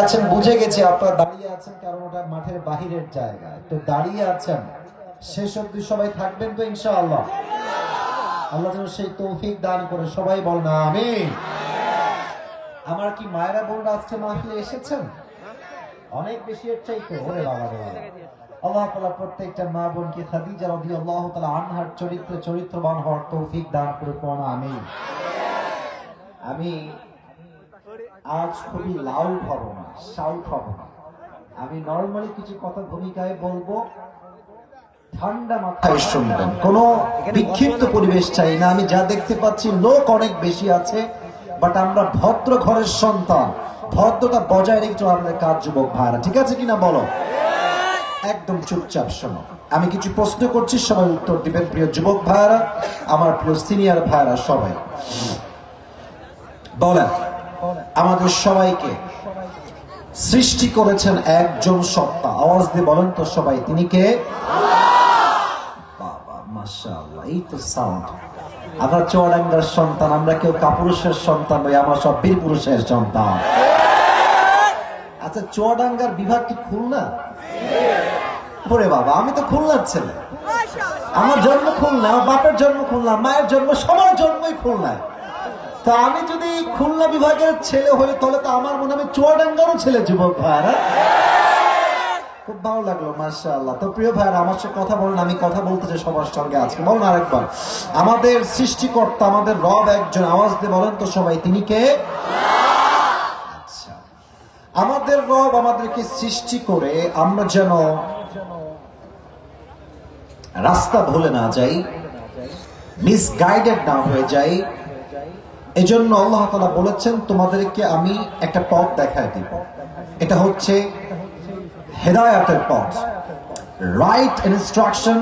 আছেন বুঝে গেছি আপনারা দাঁড়িয়ে আছেন কারণ ওটা মাঠের বাহিরের জায়গা, তো দাঁড়িয়ে আছেন শেষ অবধি সবাই থাকবেন তো ইনশাআল্লাহ। আল্লাহ যেন সেই তৌফিক দান করে, সবাই বল না আমিন। আমার কি মায়েরা বোনরা আজকে মাহফিলে এসেছেন? অনেক বেশি এর চাইতে ওরে বাবা রে বাবা। আল্লাহ তাআলা প্রত্যেকটা মা বোনকে খাদিজা রাদিয়াল্লাহু তাআলা আনহার চরিত্রবান হওয়ার তৌফিক দান করে পড়া আমিন। আমি আজ খুবই লাউড হব না, শাউট হব না। আমি নরমালি কিছু কথা ভূমিকায় বলবো, ঠান্ডা মাথায় শুনবেন, কোনো বিক্ষিপ্ত পরিবেশ চাই না। আমি যা দেখতে পাচ্ছি লোক অনেক বেশি আছে, বাট আমরা ভদ্র ঘরের সন্তান, ভদ্রতা বজায় রেখে আমাদের কাজ। যুবক ভাইরা ঠিক আছে কিনা বলো? একদম চুপচাপ শোনো। আমি কিছু প্রশ্ন করছি, সবাই উত্তর দিবেন। প্রিয় যুবক ভাইরা, আমার প্রিয় সিনিয়র ভাইরা, সবাই বলেন, আমাদের সবাইকে সৃষ্টি করেছেন একজন সত্তা। আওয়াজ দিয়ে বলেন তো সবাই, তিনি কে? বাবা মাশাআল্লাহ, এই তো সাউন্ড। আমরা চুয়াডাঙ্গার সন্তান, আমরা কেউ কাপুরুষের সন্তান নই, আমরা সব বীর পুরুষের সন্তান। আচ্ছা, চুয়াডাঙ্গার বিভাগ কি খুলনা? ওরে বাবা, আমি তো খুলনার ছেলে। আমার জন্ম খুলনা, আমার বাপের জন্ম খুলনা, মায়ের জন্ম, সবার জন্মই খুলনায়। তা আমি যদি খুলনা বিভাগের ছেলে হই তাহলে তো আমার মনে হয় চুয়াডাঙ্গারও ছেলে। যুবক ভাইরা, খুব ভালো লাগলো, মাশাআল্লাহ। তো প্রিয় ভাইরা, আমার সাথে কথা বলেন, আমি কথা বলতে চাই সবার সঙ্গে আজকে। বলুন আরেকবার, আমাদের সৃষ্টিকর্তা, আমাদের রব একজন। আওয়াজ দিয়ে বলেন তো সবাই, তিনি কে? আচ্ছা, আমাদের রব আমাদেরকে সৃষ্টি করে আমরা যেন রাস্তা ভুলে না যাই, মিসগাইডেড না হয়ে যাই, এজন্য আল্লাহ তাআলা বলেছেন তোমাদেরকে আমি একটা পথ দেখায় দিব। এটা হচ্ছে হেদায়েতের পথ, রাইট ইনস্ট্রাকশন,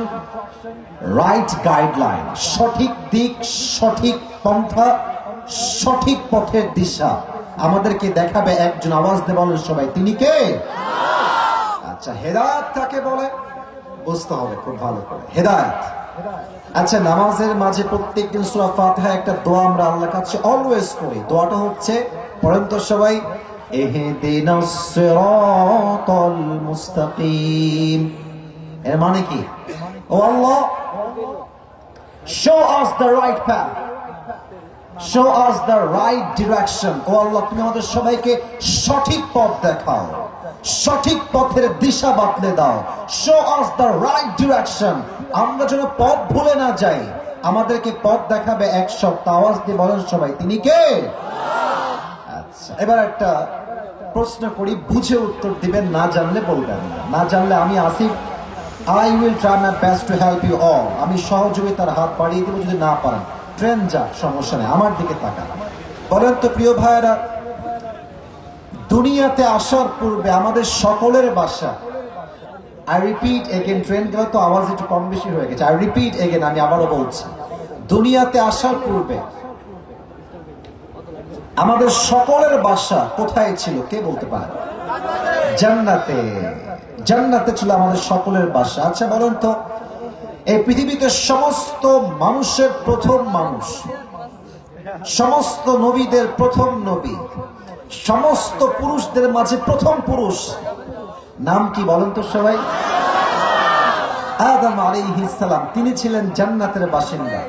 রাইট গাইডলাইন, সঠিক দিক, সঠিক পন্থা, সঠিক পথের দিশা আমাদেরকে দেখাবে একজন। আওয়াজ দিয়ে বলেন সবাই, তিনি কে? আচ্ছা, হেদায়েত কাকে বলে বুঝতে হবে খুব ভালো করে। হেদায়েত, আচ্ছা, নামাজের মাঝে প্রত্যেকদিন সূরা ফাতিহা একটা দোয়া আমরা আল্লাহর কাছে অলওয়েজ করি। দোয়াটা হচ্ছে, পড়েন তো সবাই, ইহদিনাস সিরাতাল মুস্তাকিম। এর মানে কি? ও আল্লাহ, show us the right path, show us the right direction। ও আল্লাহ, তুমি আমাদের সবাইকে সঠিক পথ দেখাও, সঠিক পথের দিশা বাতলে দাও। show us the right direction, আমরা যেন পথ ভুলে না যাই। আমাদেরকে পথ দেখাবে এক সত্তা। আওয়াজ দিয়ে বলেন সবাই, তিনি কে? আচ্ছা, এবার একটা প্রশ্ন করি, বুঝে উত্তর দিবেন, না জানলে বলবেন না। না জানলে আমি Asif, I will try my best to help you all। আমি সহযোগিতার হাত বাড়িয়ে দেব, যদি না পারেন ট্রেন যাক, সমস্যা নেই। আমার দিকে তাকান, বলেন তো প্রিয় ভাইরা, দুনিয়াতে আসার পূর্বে আমাদের সকলের বাসা, I repeat again, ট্রেন গেলে তো আওয়াজ একটু কম বেশি হয়ে গেছে। I repeat again, আমি আবারও বলছি, দুনিয়াতে আসার পূর্বে আমাদের সকলের বাসা কোথায় ছিল? কে বলতে পারে? জান্নাতে। জান্নাতে ছিল আমাদের সকলের বাসা। আচ্ছা বলেন তো, এই পৃথিবীতে সমস্ত মানুষের প্রথম মানুষ, সমস্ত নবীদের প্রথম নবী, সমস্ত পুরুষদের মাঝে প্রথম পুরুষ নাম কি বলেন তো সবাই? আদম আলাইহিস সালাম। তিনি ছিলেন জান্নাতের বাসিন্দা।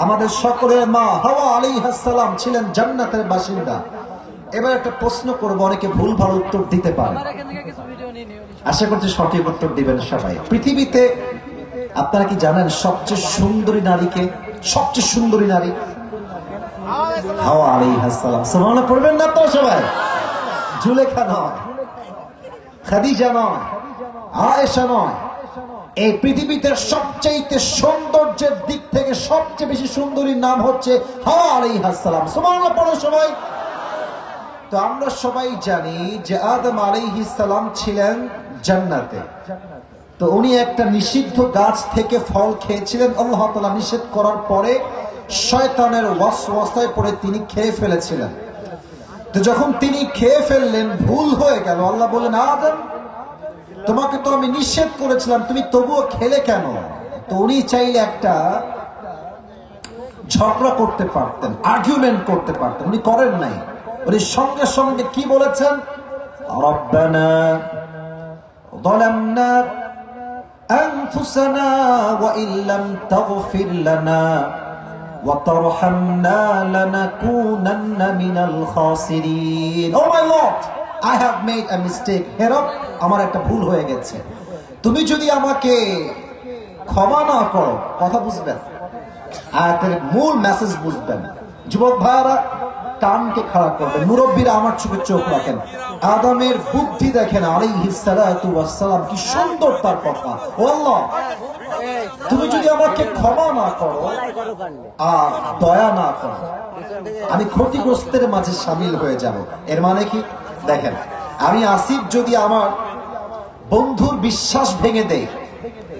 আমাদের সকলের মা হাওয়া আলাইহিস সালাম ছিলেন জান্নাতের বাসিন্দা। এবার একটা প্রশ্ন করব, অনেকে ভুল ভাল উত্তর দিতে পারে, আশা করছি সঠিক উত্তর দিবেন সবাই। পৃথিবীতে আপনারা কি জানেন সবচেয়ে সুন্দরী নারীকে? সবচেয়ে সুন্দরী নারী হাওয়া আলাইহিস সালাম। সুবহানাল্লাহ পড়বেন না তো সবাই? জুলেখা নয়, খাদিজা নয়, আয়েশা নয়। এই পৃথিবীতে সবচেয়ে সৌন্দর্যের দিক থেকে সবচেয়ে বেশি সুন্দরীর নাম হচ্ছে হাওয়া আলাইহিস সালাম। সুবহানাল্লাহ পড়ো সবাই। তো আমরা সবাই জানি যে আদম আলাইহিস সালাম ছিলেন জান্নাতে। তো উনি একটা নিষিদ্ধ গাছ থেকে ফল খেয়েছিলেন। আল্লাহ তাআলা নিষেধ করার পরে শয়তানের ওয়াসওয়াসায় পড়ে তিনি খেয়ে ফেলেছিলেন। তো যখন তিনি খেয়ে ফেললেন, ভুল হয়ে গেল। আল্লাহ বললেন, আদম, তোমাকে তো আমি নিষেধ করেছিলাম, তুমি তবুও খেলে কেন? তো উনি চাইলে একটা ঝগড়া করতে পারতেন, আর্গুমেন্ট করতে পারতেন, উনি করেন নাই। উনি সঙ্গে সঙ্গে কি বলেছেন? ربنا ظلمنا أنفسنا وإن لم تغفر لنا وترحمنا لنكونن من الخاسرين. Oh my Lord, I have made a mistake. হে রব, আমার একটা ভুল হয়ে গেছে। তুমি যদি আমাকে ক্ষমা না করো, কথা বুঝবেন, আয়াতের মূল মেসেজ বুঝবেন। যুবক ভাইরা কানকে খাড়া করবেন, মুরব্বীরা আমার চোখে চোখ রাখেন। আদমের বুদ্ধি দেখেন আলাইহিস সালাতু ওয়াস সালাম, কি সুন্দর তার কথা। ও আল্লাহ, তুমি যদি আমাকে ক্ষমা না করো আর দয়া না করো, আমি ক্ষতিগ্রস্তের মাঝে সামিল হয়ে যাব। এর মানে কি দেখেন, আমি আসিফ যদি আমার বন্ধুর বিশ্বাস ভেঙে দেই,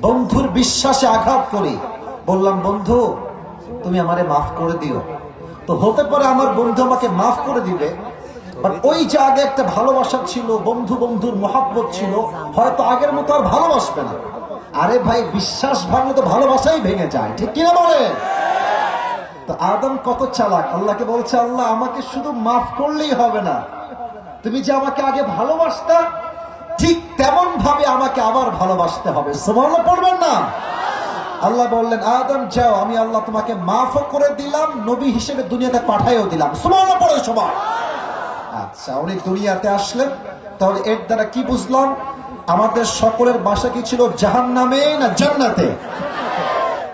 বন্ধুর বিশ্বাসে আঘাত করি, বললাম বন্ধু তুমি আমারে মাফ করে দিও, তো হতে পারে আমার বন্ধু আমাকে মাফ করে দিবে, বাট ওই যে আগে একটা ভালোবাসা ছিল, বন্ধু বন্ধুর মহব্বত ছিল, হয়তো আগের মতো আর ভালোবাসবে না। আরে ভাই, বিশ্বাস ভাঙলে তো ভালোবাসাই ভেঙে যায়, ঠিক কিনা বলে? তো আদম কত চালাক, আল্লাহকে বলছে আল্লাহ আমাকে শুধু মাফ করলেই হবে না, তুমি যে আমাকে আগে ভালোবাসতা ঠিক তেমন ভাবে আমাকে আবার ভালোবাসতে হবে। সুবহানাল্লাহ পড়বেন না? আল্লাহ বললেন আদম যাও, আমি আল্লাহ তোমাকে মাফও করে দিলাম, নবী হিসেবে দুনিয়াতে পাঠাইও দিলাম। সুবহানাল্লাহ পড়ে সবাই। আচ্ছা, উনি দুনিয়াতে আসলেন, তাহলে এর দ্বারা কি বুঝলাম? আমাদের সকলের বাসা কি ছিল, জাহান্নামে না জান্নাতে?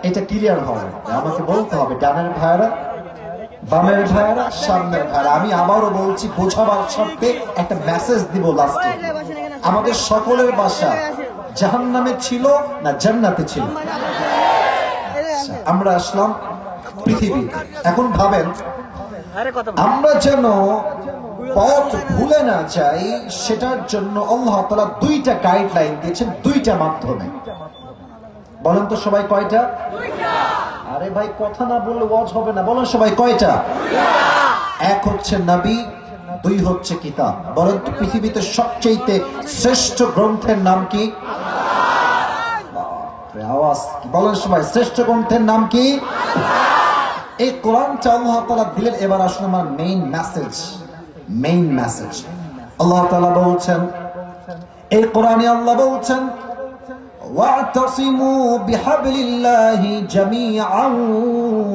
এটা ক্লিয়ার হবে, আমাকে বলতে হবে। ডানের ভাইরা, বামের ভাইরা, সামনের ভাইরা, আমি আবারও বলছি বোঝাবার স্বার্থে একটা মেসেজ দিব লাস্টে। আমাদের সকলের বাসা জাহান্নামে ছিল না জান্নাতে ছিল? আমরা আসলাম পৃথিবীতে। এখন ভাবেন, আমরা যেন পথ ভুলে না যাই, সেটার জন্য আল্লাহ তাআলা দুইটা গাইডলাইন দিয়েছেন, দুইটা মাধ্যমে। বলেন তো সবাই কয়টা? আরে ভাই, কথা না বললে ওয়াজ হবে না। বলেন সবাই কয়টা? এক হচ্ছে নবী, দুই হচ্ছে কিতাব। বলেন তো পৃথিবীতে সবচেয়ে শ্রেষ্ঠ গ্রন্থের নাম কি? আওয়াজ বলেন সবাই, শ্রেষ্ঠ গ্রন্থের নাম কি? এই কোরআনটা আল্লাহ তাআলা দিলেন। এবার আসলে আমার মেইন মেসেজ আল্লাহ তাআলা বলছেন, এই কোরআনে আল্লাহ বলছেন ওয়া'তাসিমু বিহাবলিল্লাহি জামিআন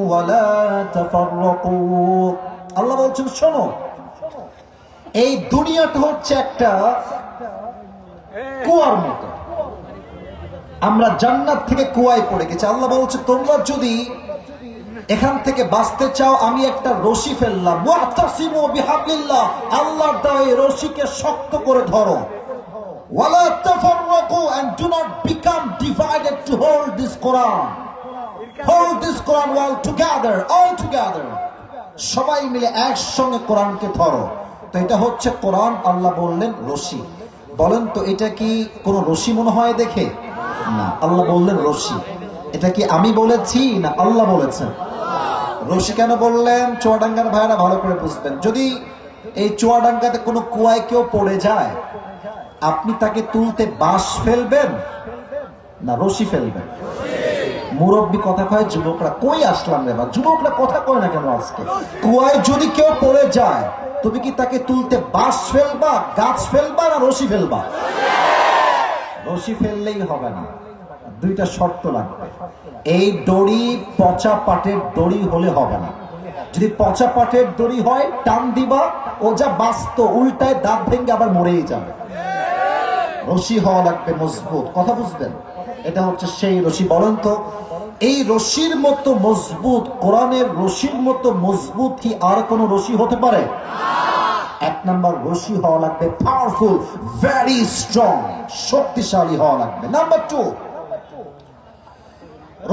ওয়া লা তাফাররাকু। আল্লাহ বলছেন শোনো, এই দুনিয়াটা হচ্ছে একটা কুয়ার মতো, আমরা জান্নাত থেকে কুয়ায় পড়ে গেছি। আল্লাহ বলছে তোমরা যদি এখান থেকে বাঁচতে চাও, আমি একটা রশি ফেললাম, ওয়া'তাসিমু বিহাবলিল্লাহ, আল্লাহর দেওয়া এই রশিকে শক্ত করে ধরো, ওয়ালা তাফাররাকু, and do not become divided to hold this Quran all together, সবাই মিলে একসঙ্গে কোরআনকে ধরো। তো এটা হচ্ছে কোরআন, আল্লাহ বললেন রশি। বলেন তো এটা কি কোন রশি মনে হয় দেখে? না, আল্লাহ বললেন রশি। এটা কি আমি বলেছি না আল্লাহ বলেছেন? রশি কেন বললেন? চুয়াডাঙ্গার ভাইরা ভালো করে বুঝবেন। যদি এই চুয়াডাঙ্গাতে কোনো কুয়ায় কেউ পড়ে যায়, আপনি তাকে তুলতে বাঁশ ফেলবেন না রশি ফেলবেন? মুরব্বী কথা কয়, যুবকরা কই আসলাম রে? যুবকরা কথা কয় না কেন আজকে? কুয়ায় যদি কেউ পড়ে যায়, তুমি কি তাকে তুলতে বাঁশ ফেলবা, গাছ ফেলবা না রশি ফেলবা? রশি ফেললেই হবে না, দুইটা শর্ত লাগবে। এই দড়ি পচা পাটের দড়ি হলে হবে না। যদি পচা পাটের দড়ি হয়, টান দিবা, ও যা বাস্ত উল্টায় দাঁত ভেঙে আবার মরেই যাবে। রশি হওয়া লাগবে মজবুত, কথা বুঝবেন? এটা হচ্ছে সেই রশি। বলেন তো এই রশির মতো মজবুত, কোরআনের রশির মতো মজবুত কি আর কোন রশি হতে পারে? এক নাম্বার রশি হওয়া লাগবে পাওয়ারফুল, ভেরি স্ট্রং, শক্তিশালী হওয়া লাগবে। নাম্বার 2,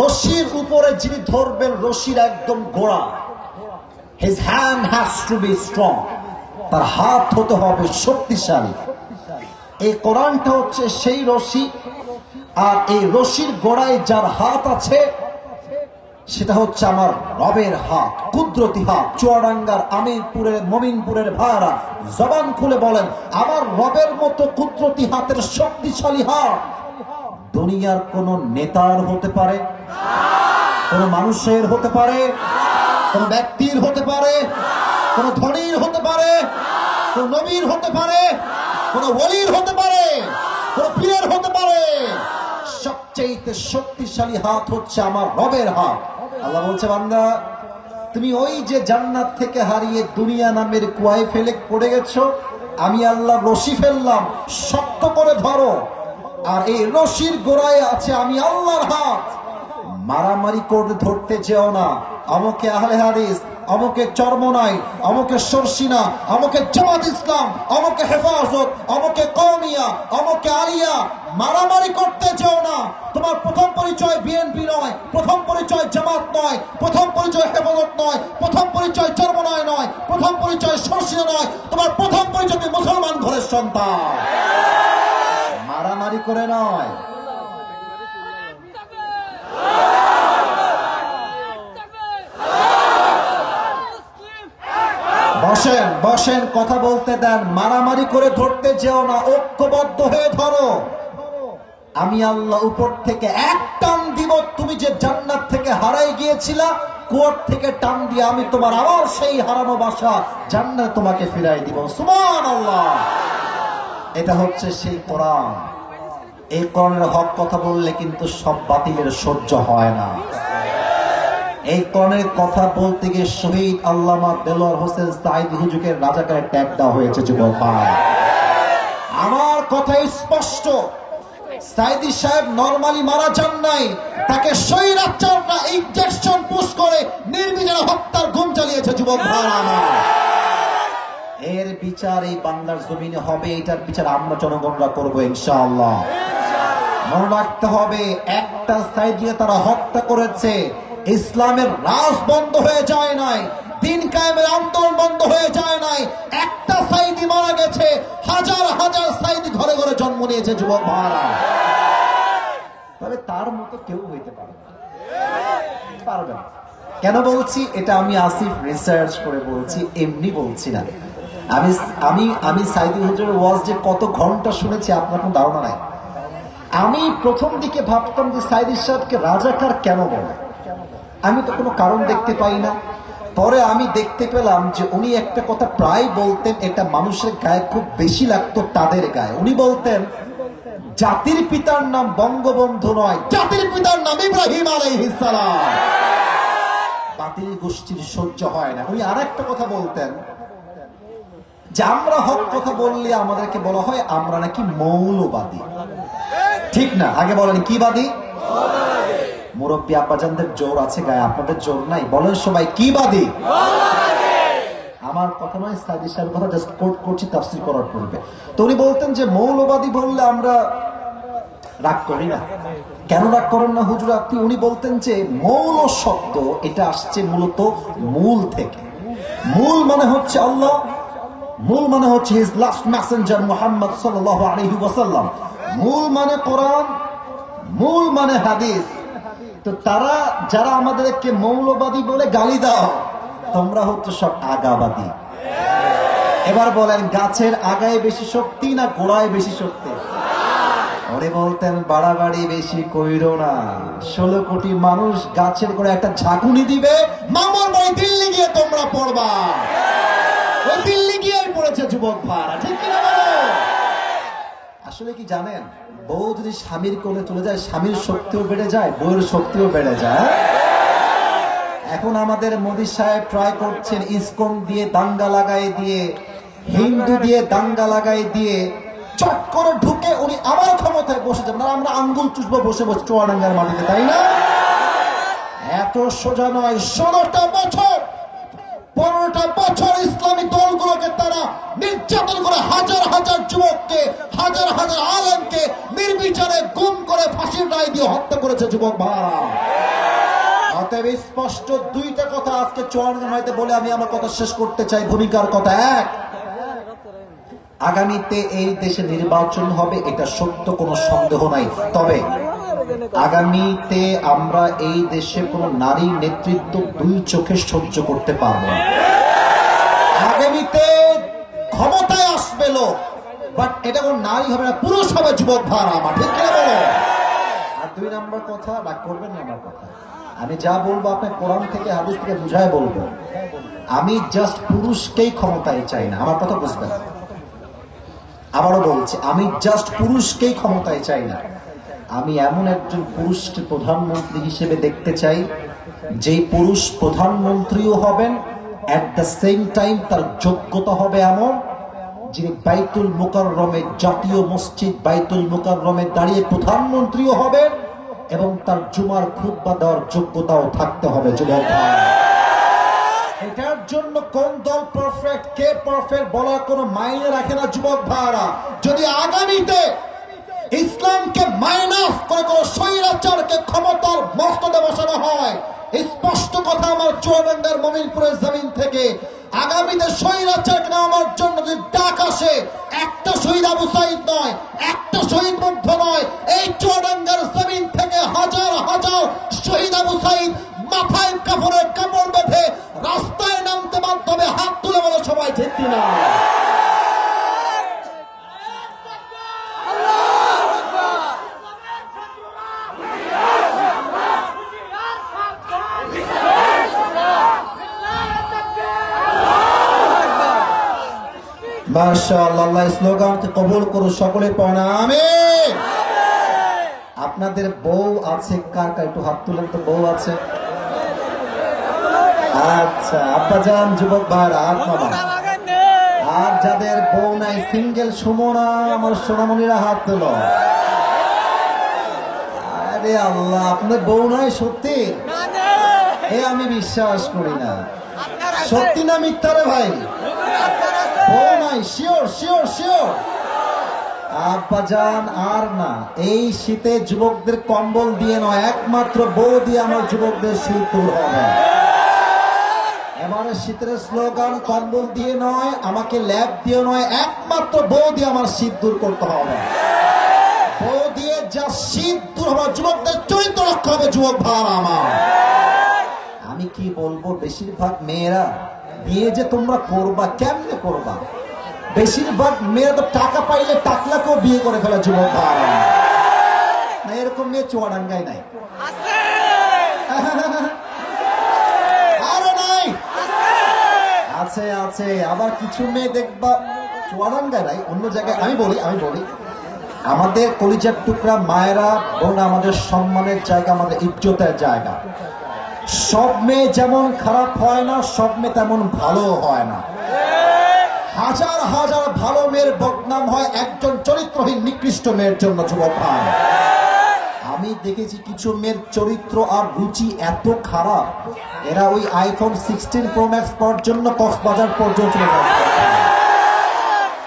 রশির উপরে যিনি ধরবেন, রশির একদম গোড়া, his hand has to be strong, তার হাত হতে হবে শক্তিশালী। এই কোরআনটা হচ্ছে সেই রশি, আর এই রশির গোড়ায় যার হাত আছে সেটা হচ্ছে আমার রবের হাত, কুদরতি হাত। চুয়াডাঙ্গার, আমিরপুরের, মমিনপুরের ভাইরা জবান খুলে বলেন, আমার রবের মতো কুদরতি হাতের শক্তিশালী হাত দুনিয়ার কোন নেতার হতে পারে, কোন মানুষের হতে পারে, কোন ব্যক্তির হতে পারে, কোন ধনীর হতে পারে, কোন নবীর হতে পারে, কোন ওলির হতে পারে, কোন পীরের হতে পারে, সবচেয়ে শক্তিশালী হাত হচ্ছে আমার রবের হাত। আল্লাহ বলছে, বান্দা তুমি ওই যে জান্নাত থেকে হারিয়ে দুনিয়া নামের কুয়ায় ফেলে পড়ে গেছো, আমি আল্লাহ রশি ফেললাম, শক্ত করে ধরো। আর এই রশির গোড়ায় আছে আমি আল্লাহর হাত। মারামারি করে ধরতে যেও না। আমাকে আহলে হাদিস, আমাকে চরমনাই, আমাকে সরসিনা, আমাকে জামাত ইসলাম, আমাকে হেফাজত, আমাকে কওমিয়া, আমাকে আলিয়া, মারামারি করতে যেও না। তোমার প্রথম পরিচয় বিএনপি নয়, প্রথম পরিচয় জামাত নয়, প্রথম পরিচয় হেফাজত নয়, প্রথম পরিচয় চরমনাই নয়, প্রথম পরিচয় সরসিনা নয়, তোমার প্রথম পরিচয় তুমি মুসলমান ঘরের সন্তান। মারামারি করে নয়। বসেন বসেন, কথা বলতে দেন। মারামারি করে ধরতে যেও না, ঐক্যবদ্ধ হয়ে ধরো। আমি আল্লাহ উপর থেকে এক টান দিব, তুমি যে জান্নাত থেকে হারাই গিয়েছিলা, কুয়ার থেকে টান দিয়ে আমি তোমার আবার সেই হারানো বাসা জান্নাত তোমাকে ফিরাই দিব। সুবহানাল্লাহ। এটা হচ্ছে সেই কোরআন। এই কোরআনের হক কথা বললে কিন্তু সব বাতিলের সহ্য হয় না। এই কোরআনের কথা বলতে গিয়ে শহীদ আল্লামা দেলোয়ার হোসেন সাঈদী হুজুরকে রাজাকারে ট্যাগ দেওয়া হয়েছে। যুবক ভাই, আমার কথা স্পষ্ট, সাঈদী সাহেব নরমালি মারা যান নাই, তাকে স্বৈরাচাররা ইনজেকশন পুশ করে নির্বিচারে হত্যার গুম চালিয়েছে। যুবক ভাই আমার, এর বিচার এই বাংলার জমিনে হবে। এটার বিচার আমরা জনগণরা করবো ইনশাআল্লাহ। মনে রাখতে হবে, একটা সাঈদীকে তারা হত্যা করেছে, ইসলামের রাজ বন্ধ হয়ে যায় নাই, দিন কায়েমের আন্দোলন বন্ধ হয়ে যায় নাই। একটা সাঈদী মারা গেছে, হাজার হাজার সাঈদী ঘরে ঘরে জন্ম নিয়েছে। যুবক ভাইরা, তবে তার মতো কেউ হইতে পারবে না। কেন বলছি এটা? আমি আসিফ রিসার্চ করে বলছি, এমনি বলছি না। আমি সাঈদী হুজুরের ওয়াজ যে কত ঘন্টা শুনেছি আপনার কোনো ধারণা নাই। আমি প্রথম দিকে ভাবতাম যে সাঈদী সাহেবকে রাজাকার কেন বলে, আমি তো কোনো কারণ দেখতে পাই না। পরে আমি দেখতে পেলাম যে উনি একটা কথা প্রায় বলতেন, এটা মানুষের গায়ে খুব বেশি লাগতো, তাদের গায়ে। উনি বলতেন, জাতির পিতার নাম বঙ্গবন্ধু নয়, জাতির পিতার নাম ইব্রাহিম আলাইহিস সালাম। বাতিল গোষ্ঠীর সহ্য হয় না। উনি আর একটা কথা বলতেন যে আমরা হক কথা বললে আমাদেরকে বলা হয় আমরা নাকি মৌলবাদী। ঠিক না? আগে বলেন কি বাদী? মুরব্বী আব্বাজানদের জোর আছে গায়ে, আপনাদের জোর নাই। বলেন সবাই কি বাদী? আমার কথা নয়, সাঈদী সাহেবের কথা জাস্ট কোট করছি তাফসীর করার পূর্বে। তো উনি বলতেন যে মৌলবাদী বললে আমরা রাগ করি না। কেন রাগ করেন না হুজুর আপনি? উনি বলতেন যে মৌল শব্দ এটা আসছে মূলত মূল থেকে। মূল মানে হচ্ছে আল্লাহ, মূল মানে হচ্ছে হিজ লাস্ট মেসেঞ্জার মুহাম্মদ সাল্লাল্লাহু আলাইহি ওয়াসাল্লাম, মূল মানে কোরআন, মূল মানে হাদিস। তো তারা যারা আমাদেরকে মৌলবাদী বলে গালি দাও, তোমরা হচ্ছে সব আগাবাদী। এবার বলেন, গাছের আগায় বেশি শক্তি না গোড়ায় বেশি শক্তি? ওরে বলতেন বাড়াবাড়ি বেশি কইরো না। 16 কোটি মানুষ গাছের গোড়ায় একটা ঝাঁকুনি দিবে, মামার বাড়ি দিল্লি গিয়ে তোমরা পড়বা। ওই দিল্লি গিয়ে পড়েছে যুবক ভাড়া, ঠিক কিনা বলো? আসলে কি জানেন, বউ যদি স্বামীর কোলে চলে যায়, স্বামীর শক্তিও বেড়ে যায়, বউয়ের শক্তিও বেড়ে যায়। এখন আমাদের মোদী সাহেব ট্রাই করছেন ইসকন দিয়ে দাঙ্গা লাগাই দিয়ে, হিন্দু দিয়ে দাঙ্গা লাগাই দিয়ে, চট করে ঢুকে উনি আবার ক্ষমতায় বসে যাবেন। আমরা আঙ্গুল চুষবো বসে বসে চুয়াডাঙ্গার মাটিতে, তাই না? এত সোজা নয়। 16টা বছর 15টা বছর ইসলামী দলগুলোকে তারা নির্যাতন করে হাজার হাজার যুবককে, হাজার হাজার আলেমকে নির্বিচারে গুম করে ফাঁসির রায় দিয়ে হত্যা করেছে যুবক ভাইরা। অতএব স্পষ্ট দুইটা কথা আজকে চুয়াডাঙ্গাতে বলে আমি আমার কথা শেষ করতে চাই। ভূমিকার কথা এক, আগামীতে এই দেশে নির্বাচন হবে, এটা সত্য, কোনো সন্দেহ নাই। তবে আগামীতে আমরা এই দেশে কোনো নারী নেতৃত্ব দুই চোখে সহ্য করতে পারবো না। আগামীতে ক্ষমতায় আসবে লোক, বাট এটা কোনো নারী হবে না, পুরুষ হবে যুবক ভাড়া আমার, ঠিক কিনা বলো? আর 2 নম্বর কথা, রাগ করবেন না আমার কথা, আমি যা বলবো আপনি কোরআন থেকে হাদিস থেকে বুঝায় বলবো। আমি জাস্ট পুরুষকেই ক্ষমতায় চাই না, আমার কথা বুঝবেন। আবারও বলছি, আমি জাস্ট পুরুষকেই ক্ষমতায় চাই না, আমি এমন একজন পুরুষকে প্রধানমন্ত্রী হিসেবে দেখতে চাই যেই পুরুষ প্রধানমন্ত্রীও হবেন, এট দ্য সেম টাইম তার যোগ্যতা হবে এমন যিনি বাইতুল মুকাররমে, জাতীয় মসজিদ বাইতুল মুকাররমে দাঁড়িয়ে প্রধানমন্ত্রীও হবেন এবং তার জুমার খুতবা দেওয়ার যোগ্যতাও থাকতে হবে। যুবক এটার জন্য কোন দল পারফেক্ট, কে পারফেক্ট বলার কোনো মাইনে রাখে না যুবক ভাইরা। যদি আগামীতে ইসলামকে মাইনাস করে কোনো স্বৈরাচারকে ক্ষমতার মস্তদে বসানো হয়, স্পষ্ট কথা আমার চুয়াডাঙ্গার মমিনপুরের জমিন থেকে, আগামীতে স্বৈরাচারকে নামার জন্য যদি ডাক আসে, একটা শহীদ আবু সাঈদ নয়, একটা শহীদ মুগ্ধ নয়, এই চুয়াডাঙ্গার জমিন থেকে হাজার হাজার শহীদ আবু সাঈদ মাথায় কাপড়ের কাপড় বেঁধে রাস্তায় নামতে বাধ্য হবে। হাত তুলে বলে সবাই ঠিক কিনা? মাশাআল্লাহ, আল্লাহ স্লোগানকে কবুল করুন, সকলে পড়েন আমিন। আপনাদের বউ আছে কার কার? একটু হাত তুলেন তো, বউ আছে? আচ্ছা আব্বাজান, যুবক ভাইরা হাত নামান। আর যাদের বউ নাই, সিঙ্গেল সুমনা আমার সোনামণিরা হাত তুলো। আরে আল্লাহ, আপনার বউ নাই সত্যি? এ আমি বিশ্বাস করি না। সত্যি না মিথ্যা রে ভাই? বউ নাই, শিওর শিওর শিওর? আব্বাজান আর না, এই শীতে যুবকদের কম্বল দিয়ে নয়, একমাত্র বউ দিয়ে আমার যুবকদের শীত দূর হবে। এবারে শীতের স্লোগান কম্বল দিয়ে নয়, আমাকে ল্যাব দিয়ে নয়, একমাত্র বউ দিয়ে আমার শীত দূর করতে হবে। বউ দিয়ে যা শীত দূর হবে, যুবকদের চরিত্র রক্ষা হবে। যুবক ভাই আমার, আমি কি বলবো, বেশিরভাগ মেয়েরা বিয়ে যে তোমরা করবা, কেমনে করবা? বেশিরভাগ মেয়েরা তো টাকা পাইলে টাকলাকেও বিয়ে করে ফেলে। যুবক ভাই না, এরকম মেয়ে চুয়াডাঙ্গায় নাই? আরো নাই? আছে আছে। আবার কিছু মেয়ে দেখবা চুয়াডাঙ্গায় নাই, অন্য জায়গায়। আমি বলি আমাদের কলিজার টুকরা মায়েরা বোন, আমাদের সম্মানের জায়গা, আমাদের ইজ্জতের জায়গা। সব মেয়ে যেমন খারাপ হয় না, সব মেয়ে তেমন ভালো হয় না। হাজার হাজার ভালো মেয়ের বদনাম হয় একজন চরিত্রহীন নিকৃষ্ট মেয়ের জন্য। যুবক ভাই, আমি দেখেছি কিছু মেয়ের চরিত্র আর রুচি এত খারাপ, এরা ওই আইফোন 16 প্রো ম্যাক্স পাওয়ার জন্য কক্সবাজার পর্যন্ত চলে যায়।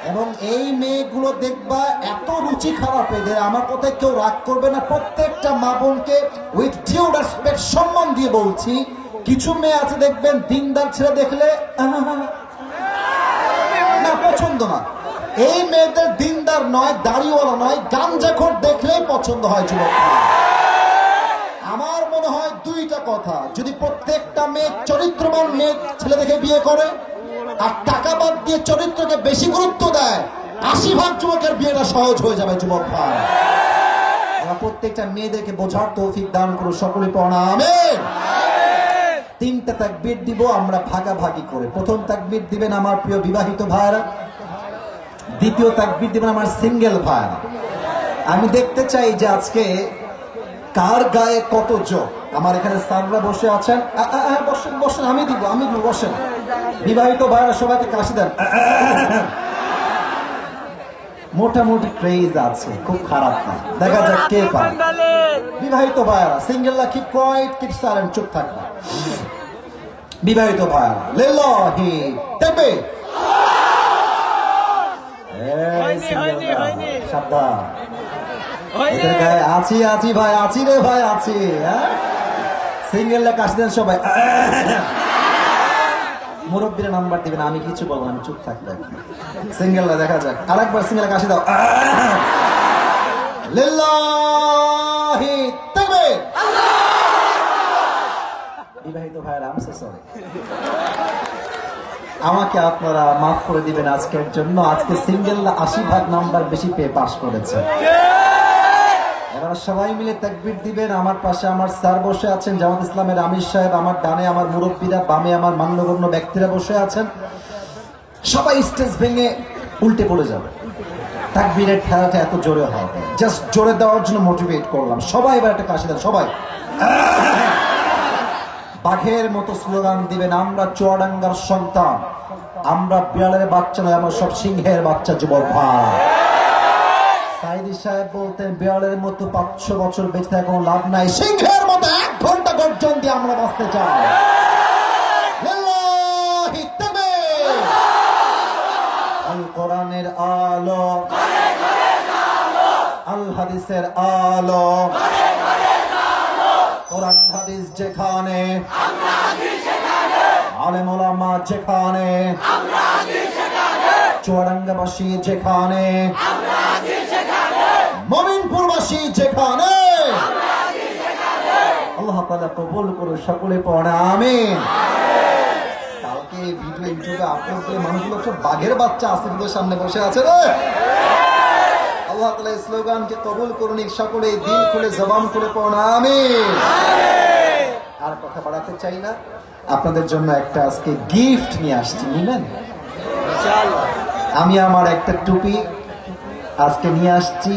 এবং এই মেয়েগুলো দেখবা এত রুচি খারাপ এদের। আমার কথায় কেউ রাগ করবে না, প্রত্যেকটা মা বোনকে উইথ ডিউ রেসপেক্ট সম্মান দিয়ে বলছি, কিছু মেয়ে আছে দেখবেন দিনদার ছেলে দেখলে না, পছন্দ না। এই মেয়েদের দিনদার নয়, দাড়িওয়ালা নয়, গাঞ্জাখোর দেখলেই পছন্দ হয়। যুবক, আমার মনে হয় দুইটা কথা, যদি প্রত্যেকটা মেয়ে চরিত্রবান মেয়ে ছেলে দেখে বিয়ে করে আর টাকা বাদ দিয়ে চরিত্রকে বেশি গুরুত্ব দেয়, 80% যুবকের বিয়েটা সহজ হয়ে যাবে। যুবক ভাই, আমরা প্রত্যেকটা মেয়েদেরকে বোঝার তৌফিক দান করুন, সকলে পড়ুন আমিন। 3টা তাকবীর দিব আমরা ভাগাভাগি করে। প্রথম তাকবীর দিবেন আমার প্রিয় বিবাহিত ভাইরা, দ্বিতীয় তাকবীর দিবেন আমার সিঙ্গেল ভাইরা। আমি দেখতে চাই যে আজকে কার গায়ে কত জোর। আমার এখানে স্যাররা বসে আছেন, বসেন বসেন, আমি দিব বসেন। বিবাহিত ভাইরা সবাইকে কাশি দেন। মোটামুটি ক্রেজ আছে, খুব খারাপ না, দেখা যাক কে পায়। বিবাহিত ভাইরা, সিঙ্গেলরা কিপ কোয়াইট, কিপ সাইলেন্ট, চুপ থাকবা। বিবাহিত ভাইরা, লিল্লাহি তাকবীর। সাবধান, আছি আছি ভাই, আছি রে ভাই, আছি। সিঙ্গেলরা কাশি দেন সবাই। মুরব্বীরা নাম্বার দিবেন, আমি কিছু বলবো, আমি চুপ থাকবো। সিঙ্গেলরা দেখা যাক, আরেকবার সিঙ্গেলরা কাশি দাও। লিল্লাহি তাকবীর। বিবাহিত ভাইরা, আমি সরি, আমাকে আপনারা মাফ করে দিবেন আজকের জন্য। আজকে সিঙ্গেলরা 80% নাম্বার বেশি পেয়ে পাস করেছে। এবার সবাই মিলে তাকবীর দিবেন। আমার পাশে আমার স্যার বসে আছেন, জামাত ইসলামের আমির সাহেব, আমার ডানে আমার মুরব্বীরা, বামে আমার মান্যগণ্য ব্যক্তিরা বসে আছেন। সবাই স্টেজ ভেঙে উল্টে পড়ে যাবে। তাকবীরের খেলাটা এত জোরে হবে, জাস্ট জোরে দেওয়ার জন্য মোটিভেট করলাম। সবাই এবার একটা কাশি দেন, সবাই বাঘের মতো স্লোগান দিবেন, আমরা চুয়াডাঙ্গার সন্তান, আমরা বিড়ালের বাচ্চা নয়, আমরা সব সিংহের বাচ্চা যুবক ভাই। সাইদি সাহেব বলতেন বিড়ালের মতো 500 বছর বেঁচে থাকা কোনো লাভ নাই, সিংহের মতো 1 ঘন্টা গর্জন দিয়ে আমরা বাঁচতে চাই। আল কোরআনের আলো, আল হাদিসের আলো, কোরআন হাদিস যেখানে, আলেম ওলামা যেখানে, চুয়াডাঙ্গাবাসী যেখানে, মমিনপুরবাসী যেখানে, আল্লাহ তাআলা কবুল করে সকলে পড়ে আমিন। কালকে ভিডিও ইউটিউবে আপলোড করে মানুষগুলো সব বাঘের বাচ্চা আসিফদের সামনে বসে আছে রে। আল্লাহ তাআলা এই স্লোগানকে কবুল করুন, সকলে দিল খুলে জবান খুলে পড়ে আমিন। আর কথা বাড়াতে চাই না, আপনাদের জন্য একটা আজকে গিফট নিয়ে আসছি, নিবেন? আমি আমার একটা টুপি আজকে নিয়ে আসছি,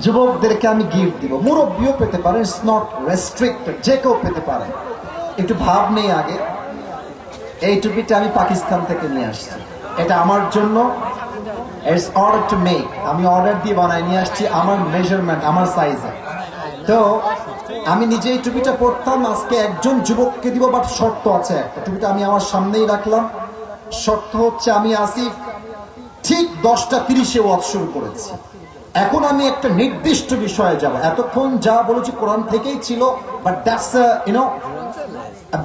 যুবকদেরকে আমি গিফট দিব, মুরব্বীও পেতে পারে, ইটস নট রেস্ট্রিক্টেড, যে কেউ পেতে পারে। একটু ভাব নেই আগে, এই টুপিটা আমি পাকিস্তান থেকে নিয়ে আসছি, এটা আমার জন্য, ইটস অর্ডার টু মেক, আমি অর্ডার দিয়ে বানাই নিয়ে আসছি, আমার মেজারমেন্ট, আমার সাইজে। তো আমি নিজে এই টুপিটা পরতাম, আজকে একজন যুবককে দিব, বাট শর্ত আছে একটা। টুপিটা আমি আমার সামনেই রাখলাম, শর্ত হচ্ছে আমি আসিফ ঠিক 10:30 ওয়াজ শুরু করেছি, এখন আমি একটা নির্দিষ্ট বিষয়ে যাব। এতক্ষণ যা বলেছি কোরআন থেকেই ছিল, বাট দ্যাটস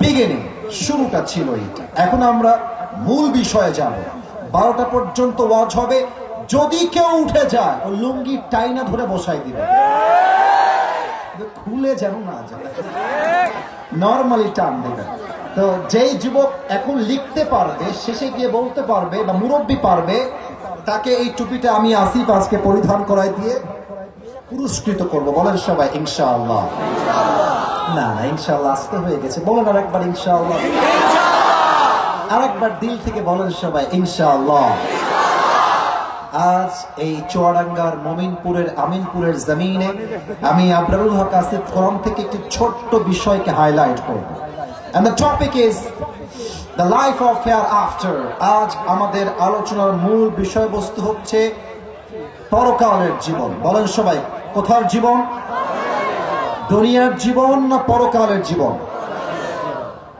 বিগিনিং, শুরুটা ছিল এইটা। এখন আমরা মূল বিষয়ে যাব, 12টা পর্যন্ত ওয়াজ হবে। যদি কেউ উঠে যায়, ও লুঙ্গি টাইনা ধরে বসাই দিবে, খুলে যেন না যায়, নরমালি টান দেবে। তো যেই যুবক এখন লিখতে পারবে, শেষে গিয়ে বলতে পারবে, বা মুরব্বী পারবে, তাকে এই টুপিটা আমি আসিফ আজকে পরিধান করাই দিয়ে পুরস্কৃত করব। বলেন সবাই ইনশাআল্লাহ। না না, ইনশাআল্লাহ আসতে হয়ে গেছে, বলেন আরেকবার ইনশাআল্লাহ, আরেকবার দিল থেকে বলেন সবাই ইনশাআল্লাহ। আজ এই চুয়াডাঙ্গার মমিনপুরের আমিনপুরের জমিনে আমি আবরারুল হক আসিফ কোরআন থেকে একটি ছোট্ট বিষয়কে হাইলাইট করব, and the topic is the life of hereafter. আজ আমাদের আলোচনার মূল বিষয়বস্তু হচ্ছে পরকালের জীবন। বলেন সবাই, কোথার জীবন? দুনিয়ার জীবন না পরকালের জীবন?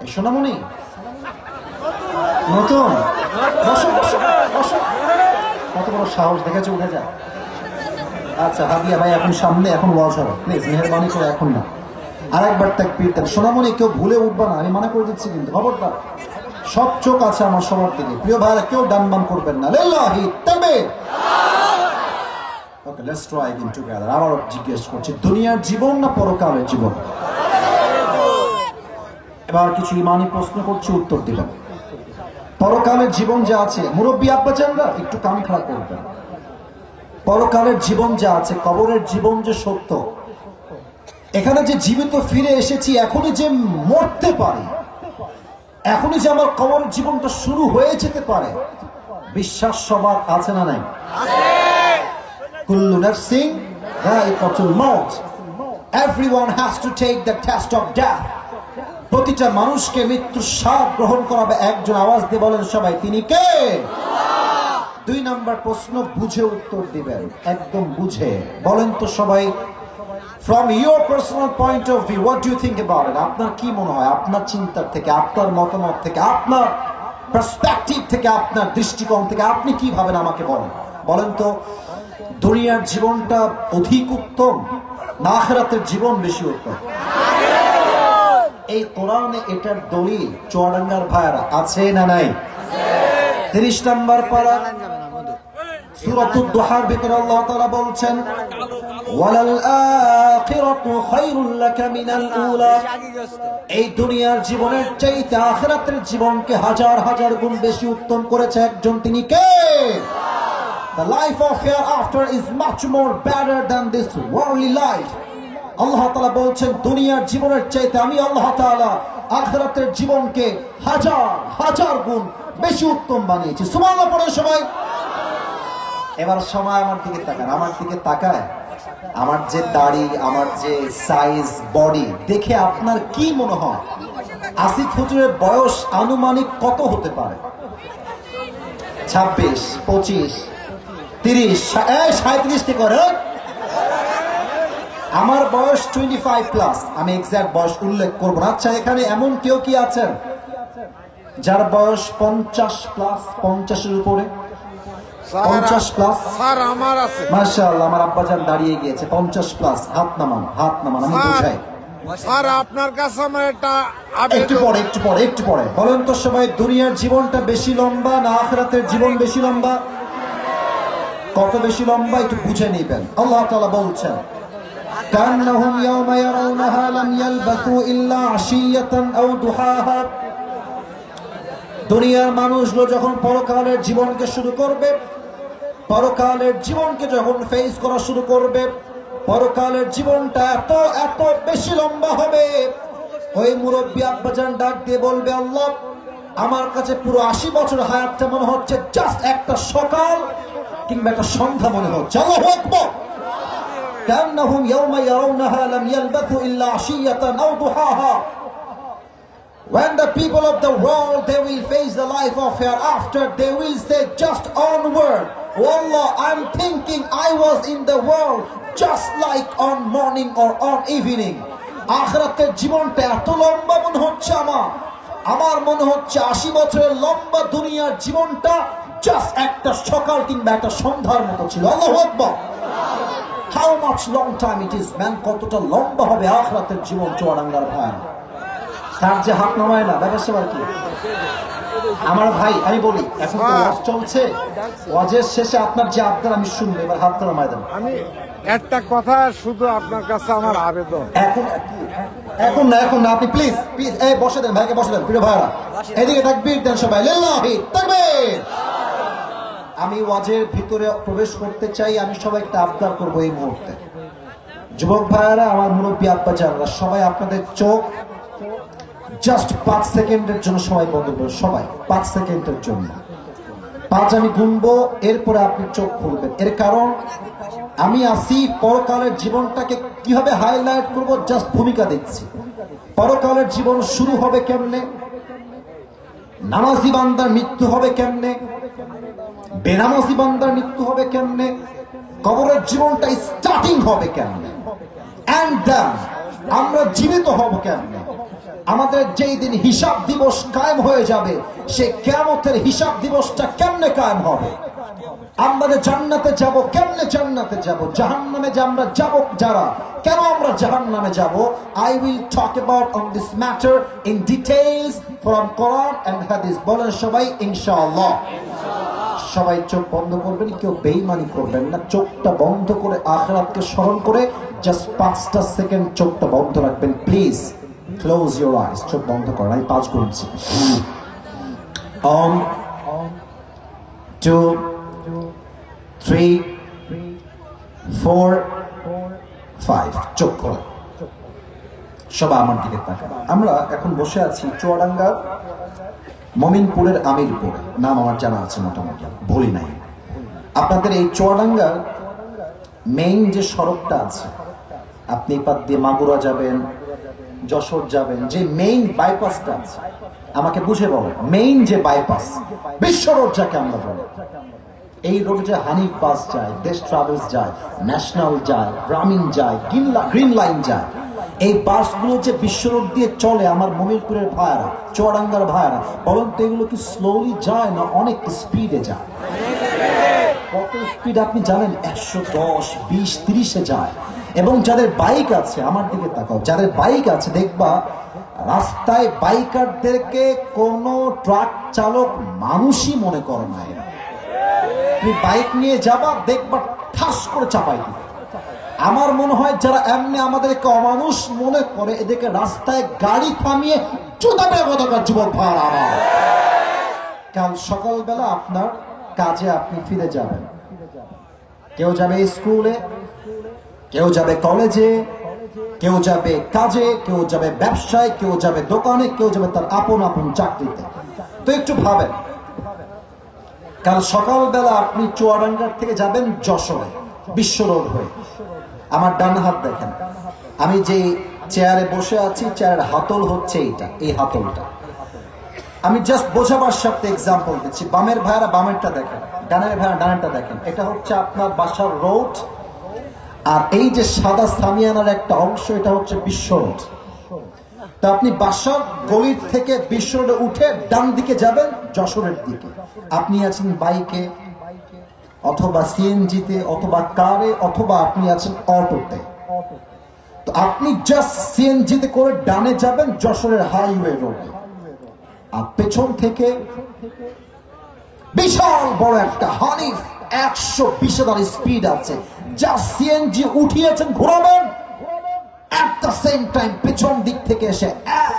এই সোনামণি নতুন, কত বড় সাহস, দেখেছে, উঠে যায়। আচ্ছা হাবিয়া ভাই এখন সামনে, এখন ওয়াজ হবে, প্লিজ মেহরবানি করে এখন না, আরেকবার তাকবীর দেন। সোনামণি কেউ ভুলে উঠবা না, আমি মানা করে দিচ্ছি কিন্তু, খবরদার। সব চোখ আছে আমার সবার দিকে, প্রিয় ভাইরা কেউ ডান বাম করবেন না। লিল্লাহি তাকবীর। ওকে, লেটস ট্রাই again together. আবার জিজ্ঞেস করছি, দুনিয়ার জীবন না পরকালের জীবন? এবার কিছু ইমানি প্রশ্ন করছি, উত্তর দিলাম। পরকালের জীবন যা আছে, মুরব্বী আব্বাজানরা একটু কান খাড়া করবেন, পরকালের জীবন যা আছে, কবরের জীবন যে সত্য, এখানে যে জীবিত ফিরে এসেছি, এখনই যে মরতে পারি, এখনই যে আমার কবরের জীবনটা শুরু হয়ে যেতে পারে, বিশ্বাস সবার আছে না নাই? কুল্লু নাফসিন যায়িকাতুল মাউত, everyone has to take the test of death. প্রতিটা মানুষকে মৃত্যুর স্বাদ গ্রহণ করাবে একজন। আওয়াজ দিয়ে বলেন সবাই, তিনি কে? 2 নম্বর প্রশ্ন বুঝে উত্তর দিবেন, একদম বুঝে বলেন তো সবাই, from your personal point of view, what do you think about it? আপনার কি মনে হয়, আপনার চিন্তার থেকে, আপনার মতামত থেকে, আপনার পার্সপেক্টিভ থেকে, আপনার দৃষ্টিকোণ থেকে আপনি কি ভাবেন আমাকে বলেন। বলেন তো, দুনিয়ার জীবনটা অধিক উত্তম না আখিরাতের জীবন বেশি উত্তম? এই কোরআনে এটার দলিল চুয়াডাঙ্গার ভাইরা আছে না নাই? 30 নম্বর পারা সূরাতুদ দুহার ভিতরে আল্লাহ তাআলা বলছেন, ওয়ালাল আখিরাতু খায়রুল লাকা মিনাল উলা। এই দুনিয়ার জীবনের চাইতে আখিরাতের জীবনকে হাজার হাজার গুণ বেশি উত্তম করেছে একজন, তিনি কে? The life of hereafter is much more better than this worldly life. আল্লাহ তাআলা বলছেন, দুনিয়ার জীবনের চাইতে আমি আল্লাহ তাআলা আখিরাতের জীবনকে হাজার হাজার গুণ বেশি উত্তম বানিয়েছি। সুবহানাল্লাহ পড়ে সবাই। এবার সময় আমার দিকে তাকান, আমার দিকে তাকায় আমার যে দাড়ি, আমার যে সাইজ, বডি দেখে আপনার কি মনে হয় আসিফ হুজুরের বয়স আনুমানিক কত হতে পারে? 26, 25, 30, 37 কি করে? আমার বয়স 25 প্লাস। আমি এক্সাক্ট বয়স উল্লেখ করবো না। আচ্ছা, এখানে এমন কেউ কি আছেন যার বয়স 50 প্লাস, 50-এর উপরে? 50 প্লাস? স্যার আমার আছে। মাশাআল্লাহ, আমার আব্বাজান দাঁড়িয়ে গিয়েছে। 50 প্লাস। হাত নামান, হাত নামান, আমি বুঝাই। স্যার আপনার কাছে আমার একটা একটু পরে বলেন তো সবাই, দুনিয়ার জীবনটা বেশি লম্বা না আখিরাতের জীবন বেশি লম্বা? কত বেশি লম্বা একটু বুঝে নিবেন। আল্লাহ তাআলা বলছেন, কান্নাহুম ইয়াওমা ইয়ারাউনাহা লাম ইয়ালবাথু ইল্লা আশিয়াতান আও দুহাহা। দুনিয়ার মানুষগুলো যখন পরকালের জীবনকে শুরু করবে, পরকালের জীবনকে যখন ফেস করা শুরু করবে, পরকালের জীবনটা এত এত বেশি লম্বা হবে, ওই মুরব্বী আব্বাজান ডাক দিয়ে বলবে, আল্লাহ আমার কাছে পুরো 80 বছর হায়াতটা মনে হচ্ছে জাস্ট একটা সকাল কিংবা একটা সন্ধ্যা মনে হচ্ছে। আল্লাহু আকবার। কান্নাহুম ইয়াওমা ইয়ারাউনাহা লাম ইয়ালবাথু ইল্লা আশিয়াতান আও দুহাহা। When the people of the world, they will face the life of hereafter, they will say just onward. Wallah, I'm thinking I was in the world just like on morning or on evening. আখিরাতের জীবনটা এত লম্বা মনে হচ্ছে আমার মনে হচ্ছে 80 বছরের লম্বা দুনিয়ার জীবনটা জাস্ট একটা সকাল কিংবা একটা সন্ধ্যার মতো ছিল। আল্লাহু আকবার। How much long time it is, man? কতটা লম্বা হবে আখিরাতের জীবন চুয়াডাঙ্গার ভাই। তার যে হাত নামায় না, ব্যাপার সেবার কি? আমার ভাই আমি বলি, এখন তো ওয়াজ চলছে, ওয়াজের শেষে আপনার যে আবদার আমি শুনবো, এবার হাতটা নামায় দেন। আমি একটা কথা শুধু আপনার কাছে আমার আবেদন, এখন না আপনি প্লিজ এই বসে দেন, ভাইকে বসে দেন। প্রিয় ভাইরা এদিকে তাকবীর দেন সবাই, লিল্লাহি তাকবীর। আমি ওয়াজের ভিতরে প্রবেশ করতে চাই, আমি সবাই একটা আবদার করবো এই মুহূর্তে। যুবক ভাইরা, আমার মুরব্বী আব্বাজানরা, সবাই আপনাদের চোখ জাস্ট 5 সেকেন্ডের জন্য সবাই বন্ধ করবেন। সবাই 5 সেকেন্ডের জন্য। 5 আমি গুনবো, এরপরে আপনি চোখ খুলবেন। এর কারণ আমি আসি পরকালের জীবনটাকে কিভাবে হাইলাইট করব, জাস্ট ভূমিকা দিচ্ছি। পরকালের জীবন শুরু হবে কেমনে, নামাজি বান্দার মৃত্যু হবে কেমনে, বেনামাজি বান্দার মৃত্যু হবে কেমনে, কবরের জীবনটা স্টার্টিং হবে কেমনে, এন্ড দেন আমরা জীবিত হব কেমনে, আমাদের যেই দিন হিসাব দিবস কায়েম হয়ে যাবে, সে কিয়ামতের হিসাব দিবসটা কেমনে কায়েম হবে, আমরা জান্নাতে যাব কেমনে, জান্নাতে যাব, জাহান্নামে যে আমরা যাব যারা, কেন আমরা জাহান্নামে যাব। I will talk about on this matter in details from Quran and Hadith. বলেন সবাই ইনশাআল্লাহ। সবাই চোখ বন্ধ করবেন, কেউ বেঈমানি করবেন না। চোখটা বন্ধ করে আখিরাতকে স্মরণ করে জাস্ট 5টা সেকেন্ড চোখটা বন্ধ রাখবেন প্লিজ। Close your eyes. চোখ বন্ধ করেন, আমি 5 গুনছি। 1 2 3 4 5। চোখ খোলা। সবাই আমার দিকে তাকান। আমরা এখন বসে আছি চুয়াডাঙ্গার মমিনপুরের আমিরপুরে। নাম আমার জানা আছে মোটামুটি, ভুলি নাই। আপনাদের এই চুয়াডাঙ্গার মেইন যে সড়কটা আছে, আপনি এপার দিয়ে মাগুরা যাবেন, যশোর যাবেন, যে মেইন বাইপাসটা আছে, আমাকে বুঝে বলেন মেইন যে বাইপাস, বিশ্ব রোড যাকে আমরা বলি, এই রোডে যে হানিফ বাস যায়, দেশ ট্রাভেলস যায়, ন্যাশনাল যায়, গ্রামীণ যায়, গ্রিন লাইন যায়, এই বাসগুলো যে বিশ্ব রোড দিয়ে চলে, আমার মমিরপুরের ভাইয়ারা, চুয়াডাঙ্গার ভাইয়ারা, বলেন তো এগুলো কি স্লোলি যায় না অনেক স্পিডে যায়? কত স্পিড আপনি জানেন? 110, 20, 30-এ যায়। এবং যাদের বাইক আছে, আমার দিকে তাকাও, যাদের বাইক আছে দেখবা রাস্তায় বাইকারদেরকে কোনো ট্রাক চালক মানুষই মনে করে না। তুমি বাইক নিয়ে যাবা, দেখবা ঠাস করে চাপাই দিবে। আমার মনে হয় যারা এমনি আমাদেরকে অমানুষ মনে করে, এদেরকে রাস্তায় গাড়ি থামিয়ে চুদাবে গতকাল যুবক ভাইরা আমার। কাল সকালবেলা আপনার কাজে আপনি ফিরে যাবেন, কেউ যাবে স্কুলে, কেউ যাবে কলেজে, কেউ যাবে কাজে, কেউ যাবে ব্যবসায়, কেউ যাবে দোকানে, কেউ যাবে তার আপন আপন চাকরিতে। তো একটু ভাবেন, কাল সকালবেলা আপনি চুয়াডাঙ্গার থেকে যাবেন যশোরে বিশ্ব রোড হয়ে। আমার ডান হাত দেখেন, আমি যে চেয়ারে বসে আছি, চেয়ারের হাতল হচ্ছে এইটা, এই হাতলটা। আমি জাস্ট বোঝাবার সাথে এক্সাম্পল দিচ্ছি। বামের ভাইয়ারা বামেরটা দেখেন, ডানের ভাইয়ারা ডানেরটা দেখেন। এটা হচ্ছে আপনার বাসার রোড, আর এই যে সাদা সামিয়ানার একটা অংশ, এটা হচ্ছে বিশ্ব রোড। তো আপনি বাসার গলির থেকে বিশ্ব রোডে উঠে ডান দিকে যাবেন যশোরের দিকে। আপনি আছেন বাইকে অথবা সিএনজিতে অথবা কারে অথবা আপনি আছেন অটোতে। তো আপনি জাস্ট সিএনজিতে করে ডানে যাবেন যশোরের হাইওয়ে রোডে, আর পেছন থেকে বিশাল বড় একটা হানিফ 120 স্পিড আছে, যা CNG উঠিয়েছেন ঘোরাবেন, at the same time পেছন দিক থেকে এসে এক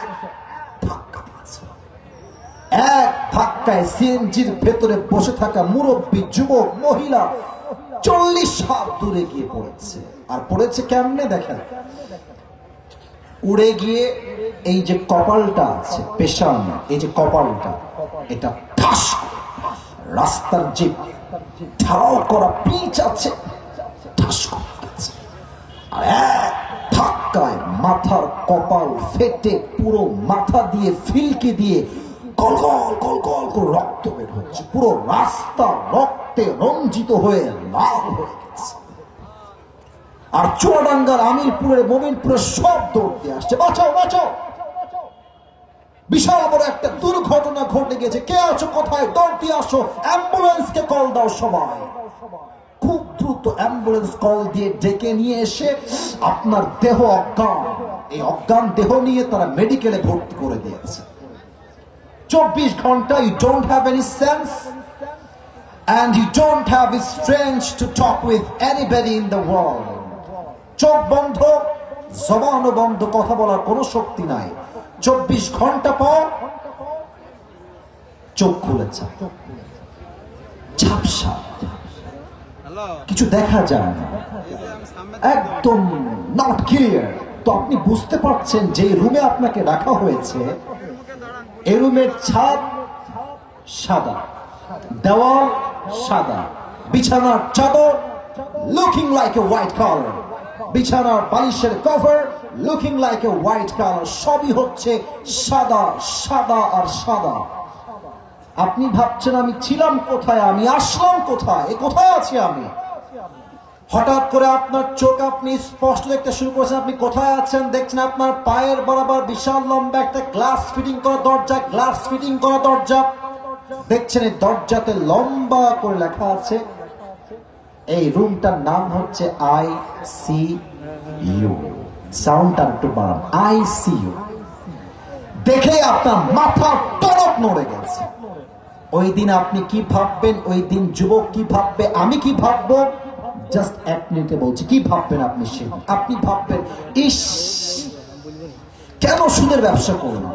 ধাক্কায় সিএনজির ভেতরে বসে থাকা মুরব্বী যুবক মহিলা 40 হাত দূরে গিয়ে পড়েছে। আর পড়েছে কেমনে দেখেন, উড়ে গিয়ে এই যে কপালটা আছে পেশানো, এই যে কপালটা, এটা ঠাস রাস্তার যে ঢালাও করা পিচ আছে ঠাস করে গেছে। আর এক ধাক্কায় মাথার কপাল ফেটে পুরো মাথা দিয়ে ফিলকে দিয়ে গলগল গলগল করে রক্ত বের হচ্ছে। পুরো রাস্তা রক্তে রঞ্জিত হয়ে লাল হয়ে গেছে। আর চুয়াডাঙ্গার আমিরপুরের মোমিনপুরের সব দৌড় দিয়ে আসছে, বাঁচাও বাঁচাও। বিশাল বড় একটা দুর্ঘটনা ঘটে গেছে, কে আছো কোথায়, দৌড় দিয়ে আসো, অ্যাম্বুলেন্সকে কল দাও সবাই। খুব দ্রুত অ্যাম্বুলেন্স কল দিয়ে ডেকে নিয়ে এসে আপনার দেহ অজ্ঞান, এই অজ্ঞান দেহ নিয়ে তারা মেডিকেলে ভর্তি করে দিয়েছে। 24 ঘন্টা you don't have any sense and you don't have the strength to talk with anybody in the world. চোখ বন্ধ, জবান বন্ধ, কথা বলার কোনো শক্তি নাই। 24 ঘন্টা পর চোখ খুলেছে, ঝাপসা, কিছু দেখা যায় না, একদম নট ক্লিয়ার। তো আপনি বুঝতে পারছেন যে রুমে আপনাকে রাখা হয়েছে, এই রুমের ছাদ সাদা, দেওয়াল সাদা, বিছানার চাদর looking like a white colour, বিছানার বালিশের cover looking like a white colour, সবই হচ্ছে সাদা সাদা আর সাদা। আপনি ভাবছেন আমি ছিলাম কোথায়, আমি আসলাম কোথায়, এ কোথায় আছি আমি? হঠাৎ করে আপনার চোখ আপনি স্পষ্ট দেখতে শুরু করেছেন, আপনি কোথায় আছেন দেখছেন আপনার পায়ের বরাবর বিশাল লম্বা একটা গ্লাস ফিটিং করা দরজা, গ্লাস ফিটিং করা দরজা দেখছেন। এই দরজাতে লম্বা করে লেখা আছে, এই রুমটার নাম হচ্ছে ICU। সাউন্ডটা একটু বাড়ান, ICU। দেখে আপনার মাথা টনক নড়ে গেছে। ওই দিন আপনি কি ভাববেন, ওই দিন যুবক কি ভাববে, আমি কি ভাববো, জাস্ট এক মিনিটে বলছি কি ভাববেন আপনি। আপনি ভাববেন, ইস কেন সুদের ব্যবসা করলাম,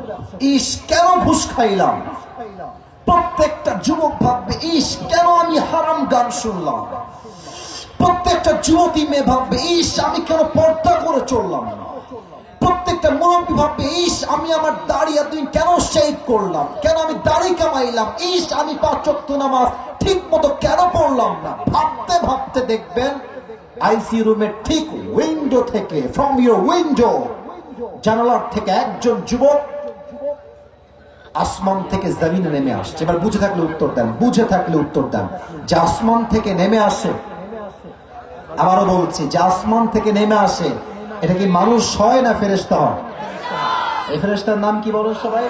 ইস কেন ঘুষ খাইলাম। প্রত্যেকটা যুবক ভাববে, ইস কেন আমি হারাম গান শুনলাম। প্রত্যেকটা যুবতী মেয়ে ভাববে, ইস আমি কেন পর্দা করে চললাম না। প্রত্যেকটা মুরব্বী ভাববে, ইস আমি আমার দাড়ি এতদিন কেন শেভ করলাম, কেন আমি দাড়ি কামাইলাম, ইস আমি 5 ওয়াক্ত নামাজ ঠিক মতো কেন পড়লাম না। ভাবতে ভাবতে দেখবেন আইসিইউ রুমের ঠিক উইন্ডো থেকে, ফ্রম ইউর উইন্ডো, জানালার থেকে একজন যুবক আসমান থেকে জমিনে নেমে আসছে। এবার বুঝে থাকলে উত্তর দেন, বুঝে থাকলে উত্তর দেন। যে আসমান থেকে নেমে আসে, আবারও বলছি, যে আসমান থেকে নেমে আসে, এটা কি মানুষ হয় না ফেরেশতা হয়? এই ফেরেশতার নাম কি বলো সবাই?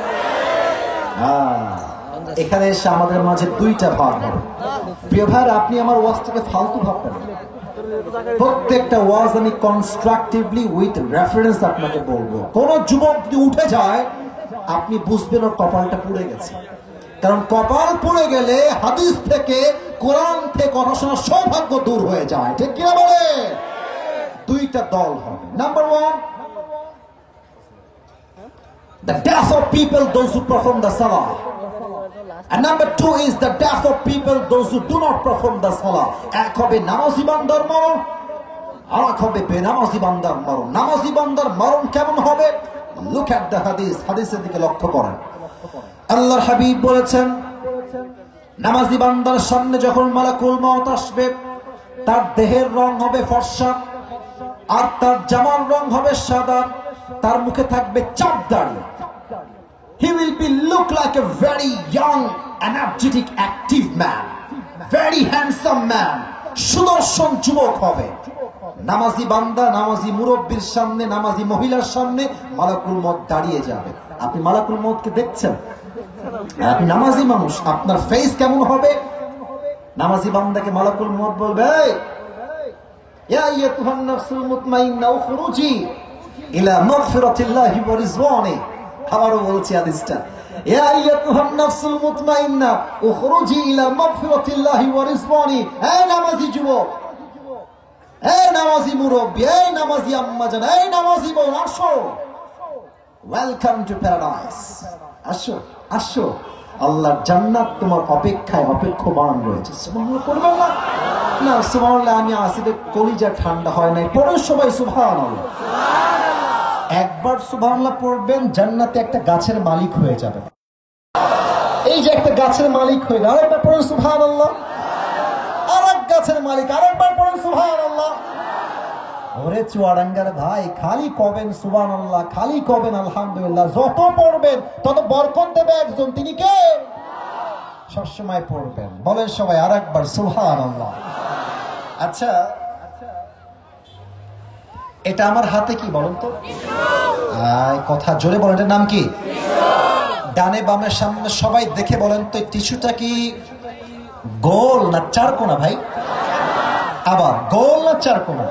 এখানে এসে আমাদের মাঝে দুইটা ভাগ হবে। প্রিয় ভাই, আপনি আমার ওয়াজ থেকে ফালতু ভাববেন। প্রত্যেকটা ওয়াজ আমি কনস্ট্রাকটিভলি উইথ রেফারেন্স আপনাকে বলবো। কোন যুবক যদি উঠে যায়, আপনি বুঝবেন ওর কপালটা পুড়ে গেছে। কারণ কপাল পুড়ে গেলে হাদিস থেকে, কোরআন থেকে কথা শোনার সৌভাগ্য দূর হয়ে যায়। ঠিক কিনা বলে? দুইটা দল হবে। Number 1, the death of people, those who perform the salah. And number 2 is the death of people, those who do not perform the salah. এক হবে নামাজি বান্দার মরণ, আর এক হবে বেনামাজি বান্দার মরণ। নামাজি বান্দার মরণ কেমন হবে? Look at the hadith, হাদিসের দিকে লক্ষ্য করেন। আল্লাহর হাবিব বলেছেন, নামাজি বান্দার সামনে যখন মালাকুল মউত আসবে, তার দেহের রং হবে ফর্সা আর তার জামার রং হবে সাদা, তার মুখে থাকবে চাপ দাড়ি। He will be look like a very young, energetic, active man, very handsome man, সুদর্শন যুবক হবে। নামাজি বান্দা নামাজি মুরব্বির সামনে, নামাজি মহিলার সামনে মালাকুল মউত দাঁড়িয়ে যাবে। আপনি মালাকুল মউতকে দেখছেন, আপনি নামাজি মানুষ, আপনার ফেস কেমন হবে? নামাজি বান্দাকে মালাকুল মউত বলবে, ইয়া আইয়াতুহান নাফসুল মুতমাইন্না উখরুজি ইলা মাগফিরাতিল্লাহি ওয়া রিজওয়ানি। আবারও বলছি হাদিসটা, ইয়া আইয়াতুহান নাফসুল মুতমাইন্না উখরুজি ইলা মাগফিরাতিল্লাহি ওয়া রিজওয়ানি। এই নামাজি যুবক, এই নামাজি মুরব্বি, এই নামাজি আম্মাজান, এই নামাজি বোন, আসো, ওয়েলকাম টু প্যারাডাইস। আসো আসো, আল্লাহর জান্নাত তোমার অপেক্ষায় অপেক্ষমান রয়েছে। সুবহানাল্লাহ পড়বেন না? না সুবহানাল্লাহ আমি আসিতে কলিজা ঠান্ডা হয় নাই। পড়ুন সবাই সুবহানাল্লাহ। একবার সুবহানাল্লাহ পড়বেন, জান্নাতে একটা গাছের মালিক হয়ে যাবে। এই যে একটা গাছের মালিক হয়ে গেল, আরেকবার পড়ুন সুবহানাল্লাহ। আরেক গাছের মালিক, আরেকবার পড়ুন সুবহানাল্লাহ। ওরে চুয়াডাঙ্গার ভাই, খালি কবেন সুবহানাল্লাহ, খালি কবেন আলহামদুলিল্লাহ। যত পড়বেন তত বরকত দেবে একজন, তিনি কে? সবসময় পড়বেন। বলেন সবাই আরেকবার সুবহানাল্লাহ। আচ্ছা, এটা আমার হাতে কি বলেন তো? কথা জোরে বলেন, এটার নাম কি? ডানে বামের সামনে সবাই দেখে বলেন তো, টিস্যুটা কি গোল না চারকোনা ভাই? আবার গোল না চারকোনা?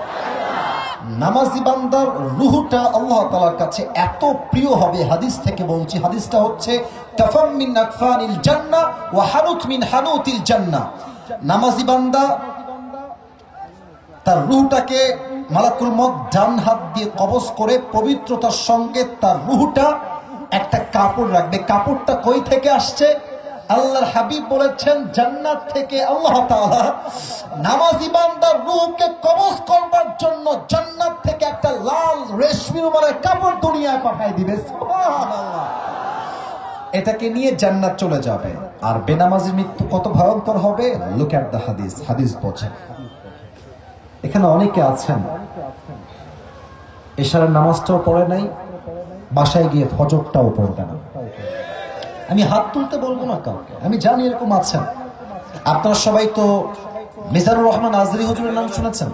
নামাজি বান্দার রূহটা আল্লাহ তাআলার কাছে এত প্রিয় হবে, হাদিস থেকে বলছি, হাদিসটা হচ্ছে কাফাম মিন আকফানিল জান্নাহ ওয়া হানুত মিন হানুতিল জান্নাহ। নামাজি বান্দা তার রূহটাকে মালাকুল মউত ডান হাত দিয়ে কবজ করে পবিত্রতার সঙ্গে তার রূহটা একটা কাপড় রাখবে। কাপড়টা কই থেকে আসছে? আল্লাহর হাবিব বলেছেন জান্নাত থেকে আল্লাহ তাআলা নামাজি বান্দার রূহকে কবজ করবার জন্য জান্নাত থেকে একটা লাল রেশমি রুমালের কাপড় দুনিয়ায় পাঠিয়ে দিবে। সুবহানাল্লাহ। এটাকে নিয়ে জান্নাত চলে যাবে। আর বেনামাজির মৃত্যু কত ভয়ঙ্কর হবে, লুক এট দ্য হাদিস। হাদিস বলছে, এখানে অনেকে আছেন এশারের নামাজটাও পড়ে নাই, বাসায় গিয়ে ফজরটাও পড়বে না। আমি হাত তুলতে বলবো না কাউকে, আমি জানি এরকম আছেন। আপনারা সবাই তো মিজানুর রহমান আজরি হুজুরের নাম শুনেছেন?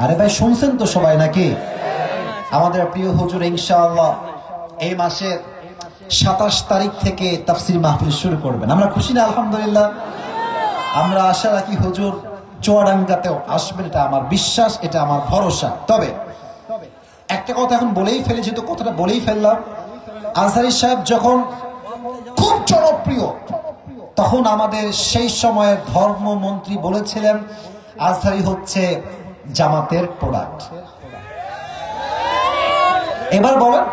আরে ভাই শুনছেন তো সবাই নাকি? আমাদের প্রিয় হুজুর ইনশাআল্লাহ এই মাসের 27 তারিখ থেকে তাফসীর মাহফিল শুরু করবেন। আমরা খুশি না? আলহামদুলিল্লাহ। আমরা আশা রাখি হুজুর চুয়াডাঙ্গাতেও আসবেন, এটা আমার বিশ্বাস, এটা আমার ভরসা। তবে একটা কথা এখন বলেই ফেলি, যেহেতু কথাটা বলেই ফেললাম, আজহারী সাহেব যখন খুব জনপ্রিয়, তখন আমাদের সেই সময়ের ধর্মমন্ত্রী বলেছিলেন আজহারী হচ্ছে জামাতের প্রোডাক্ট। এবার বলেন,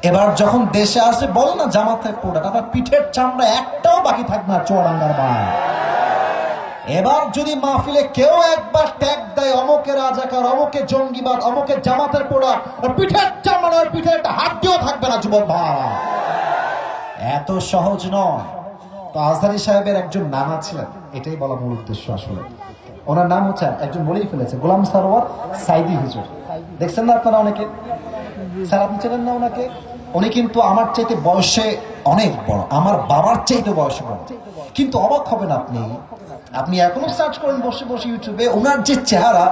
এবার যখন দেশে আসে বল না জামাতের প্রোডাক্ট, আবার পিঠের চামড়া একটাও বাকি থাকবে না চুয়াডাঙ্গার ভাই। এবার যদি মাহফিলে কেউ একবার ট্যাগ দেয় অমুকে রাজাকার, অমুকে জঙ্গিবাদ, অমুকে জামাতের প্রোডাক্ট, পিঠের চামড়া, পিঠের একটা হাড্ডিও থাকবে না যুবক ভাই। এত সহজ নয়। তো আজহারী সাহেবের একজন নানা ছিলেন, এটাই বলা মূল উদ্দেশ্য আসলে। ওনার নাম হচ্ছে, একজন বলেই ফেলেছে, গোলাম সারোয়ার সাইদি হুজুর। দেখছেন না আপনারা অনেকে? স্যার আপনি চেনেন না ওনাকে? উনি কিন্তু আমার চাইতে বয়সে অনেক বড়, আমার বাবার চাইতে বয়সে বড়। কিন্তু অবাক হবেন আপনি, আপনি এখনো সার্চ করেন বসে বসে ইউটিউবে, ওনার যে চেহারা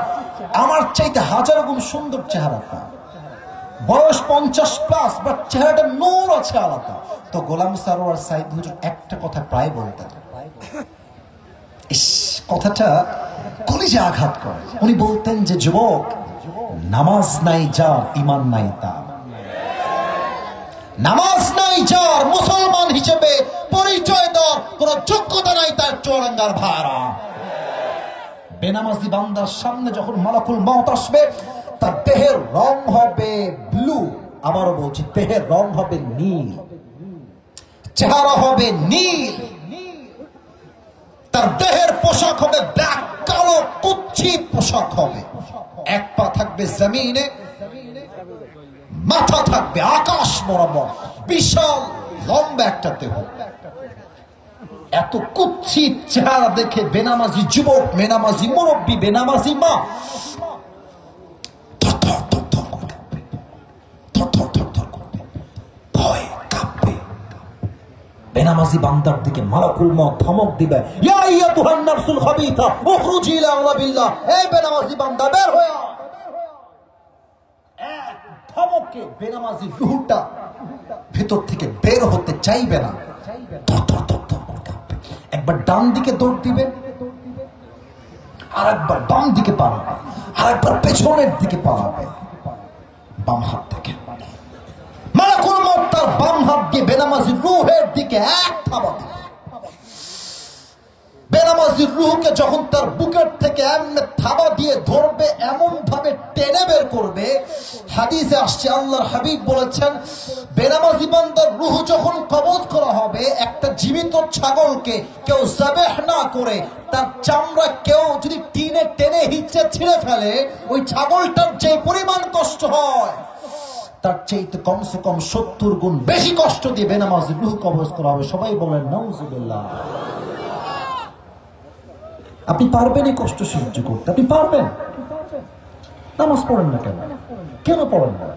আমার চাইতে হাজারো গুণ সুন্দর চেহারা। বয়স 50+, বাট চেহারাটা নূর আছে আলাদা। তো গোলাম সারোয়ার সাইদ হুজুর একটা কথা প্রায় বলতেন, কথাটা কলিজে আঘাত করে। উনি বলতেন যে যুবক, নামাজ নাই যার ঈমান নাই তার, নামাজ নাই যার মুসলমান হিসেবে পরিচয় দেওয়ার কোন যোগ্যতা নাই তার চুয়াডাঙ্গার ভাড়া। বেনামাজি বান্দার সামনে যখন মালাকুল মউত আসবে, তার দেহের রং হবে ব্লু। আবারও বলছি, দেহের রং হবে নীল, চেহারা হবে নীল, তার দেহের পোশাক হবে ব্ল্যাক, কালো কুচ্ছিত পোশাক হবে। এক পা থাকবে জমিনে, মাথা থাকবে আকাশ বরাবর, বিশাল লম্বা একটা দেহ। এত কুৎসিত চেহারা দেখে বেনামাজি যুবক, বেনামাজি মুরব্বী, বেনামাজি মা ভয় কাঁপবে। বেনামাজি বান্দার দিকে মালাকুল মউত ধমক দিবে, ইয়া আইয়াতুহান নাফসুল খাবিথা উখরুজি ইলা আযাবিল্লাহ, এই বেনামাজি বান্দা বের হয়ে আয়। এক ধমকে বেনামাজি রূহটা ভেতর থেকে বের হতে চাইবে না, একবার ডান দিকে দৌড় দিবে, আর একবার বাম দিকে পালাবে, আর একবার পেছনের দিকে পালাবে, বাম হাত থেকে মালাকুল মউত তার বাম হাত দিয়ে বেনামাজির রূহের দিকে এক থাবা দিবে। বেনামাজির রূহকে যখন তার বুকের থেকে এমনি থাবা দিয়ে ধরবে, এমন ভাবে টেনে বের করবে, হাদিসে আসছে আল্লাহর হাবিব বলেছেন, বেনামাজি বান্দার রূহ যখন কবজ করা হবে, একটা জীবিত ছাগলকে কেউ যাবেহ না করে তার চামড়া কেউ যদি টিনে টেনে হিচড়ে ছিঁড়ে ফেলে, ওই ছাগলটার যে পরিমাণ কষ্ট হয় তার চাইতে কমসে কম 70 গুণ বেশি কষ্ট দিয়ে বেনামাজির রূহ কবজ করা হবে। সবাই বলেন নাউজুবিল্লাহ। আপনি পারবেন এই কষ্ট সহ্য করতে? আপনি পারবেন? নামাজ পড়েন না কেন? কেন পড়েন না?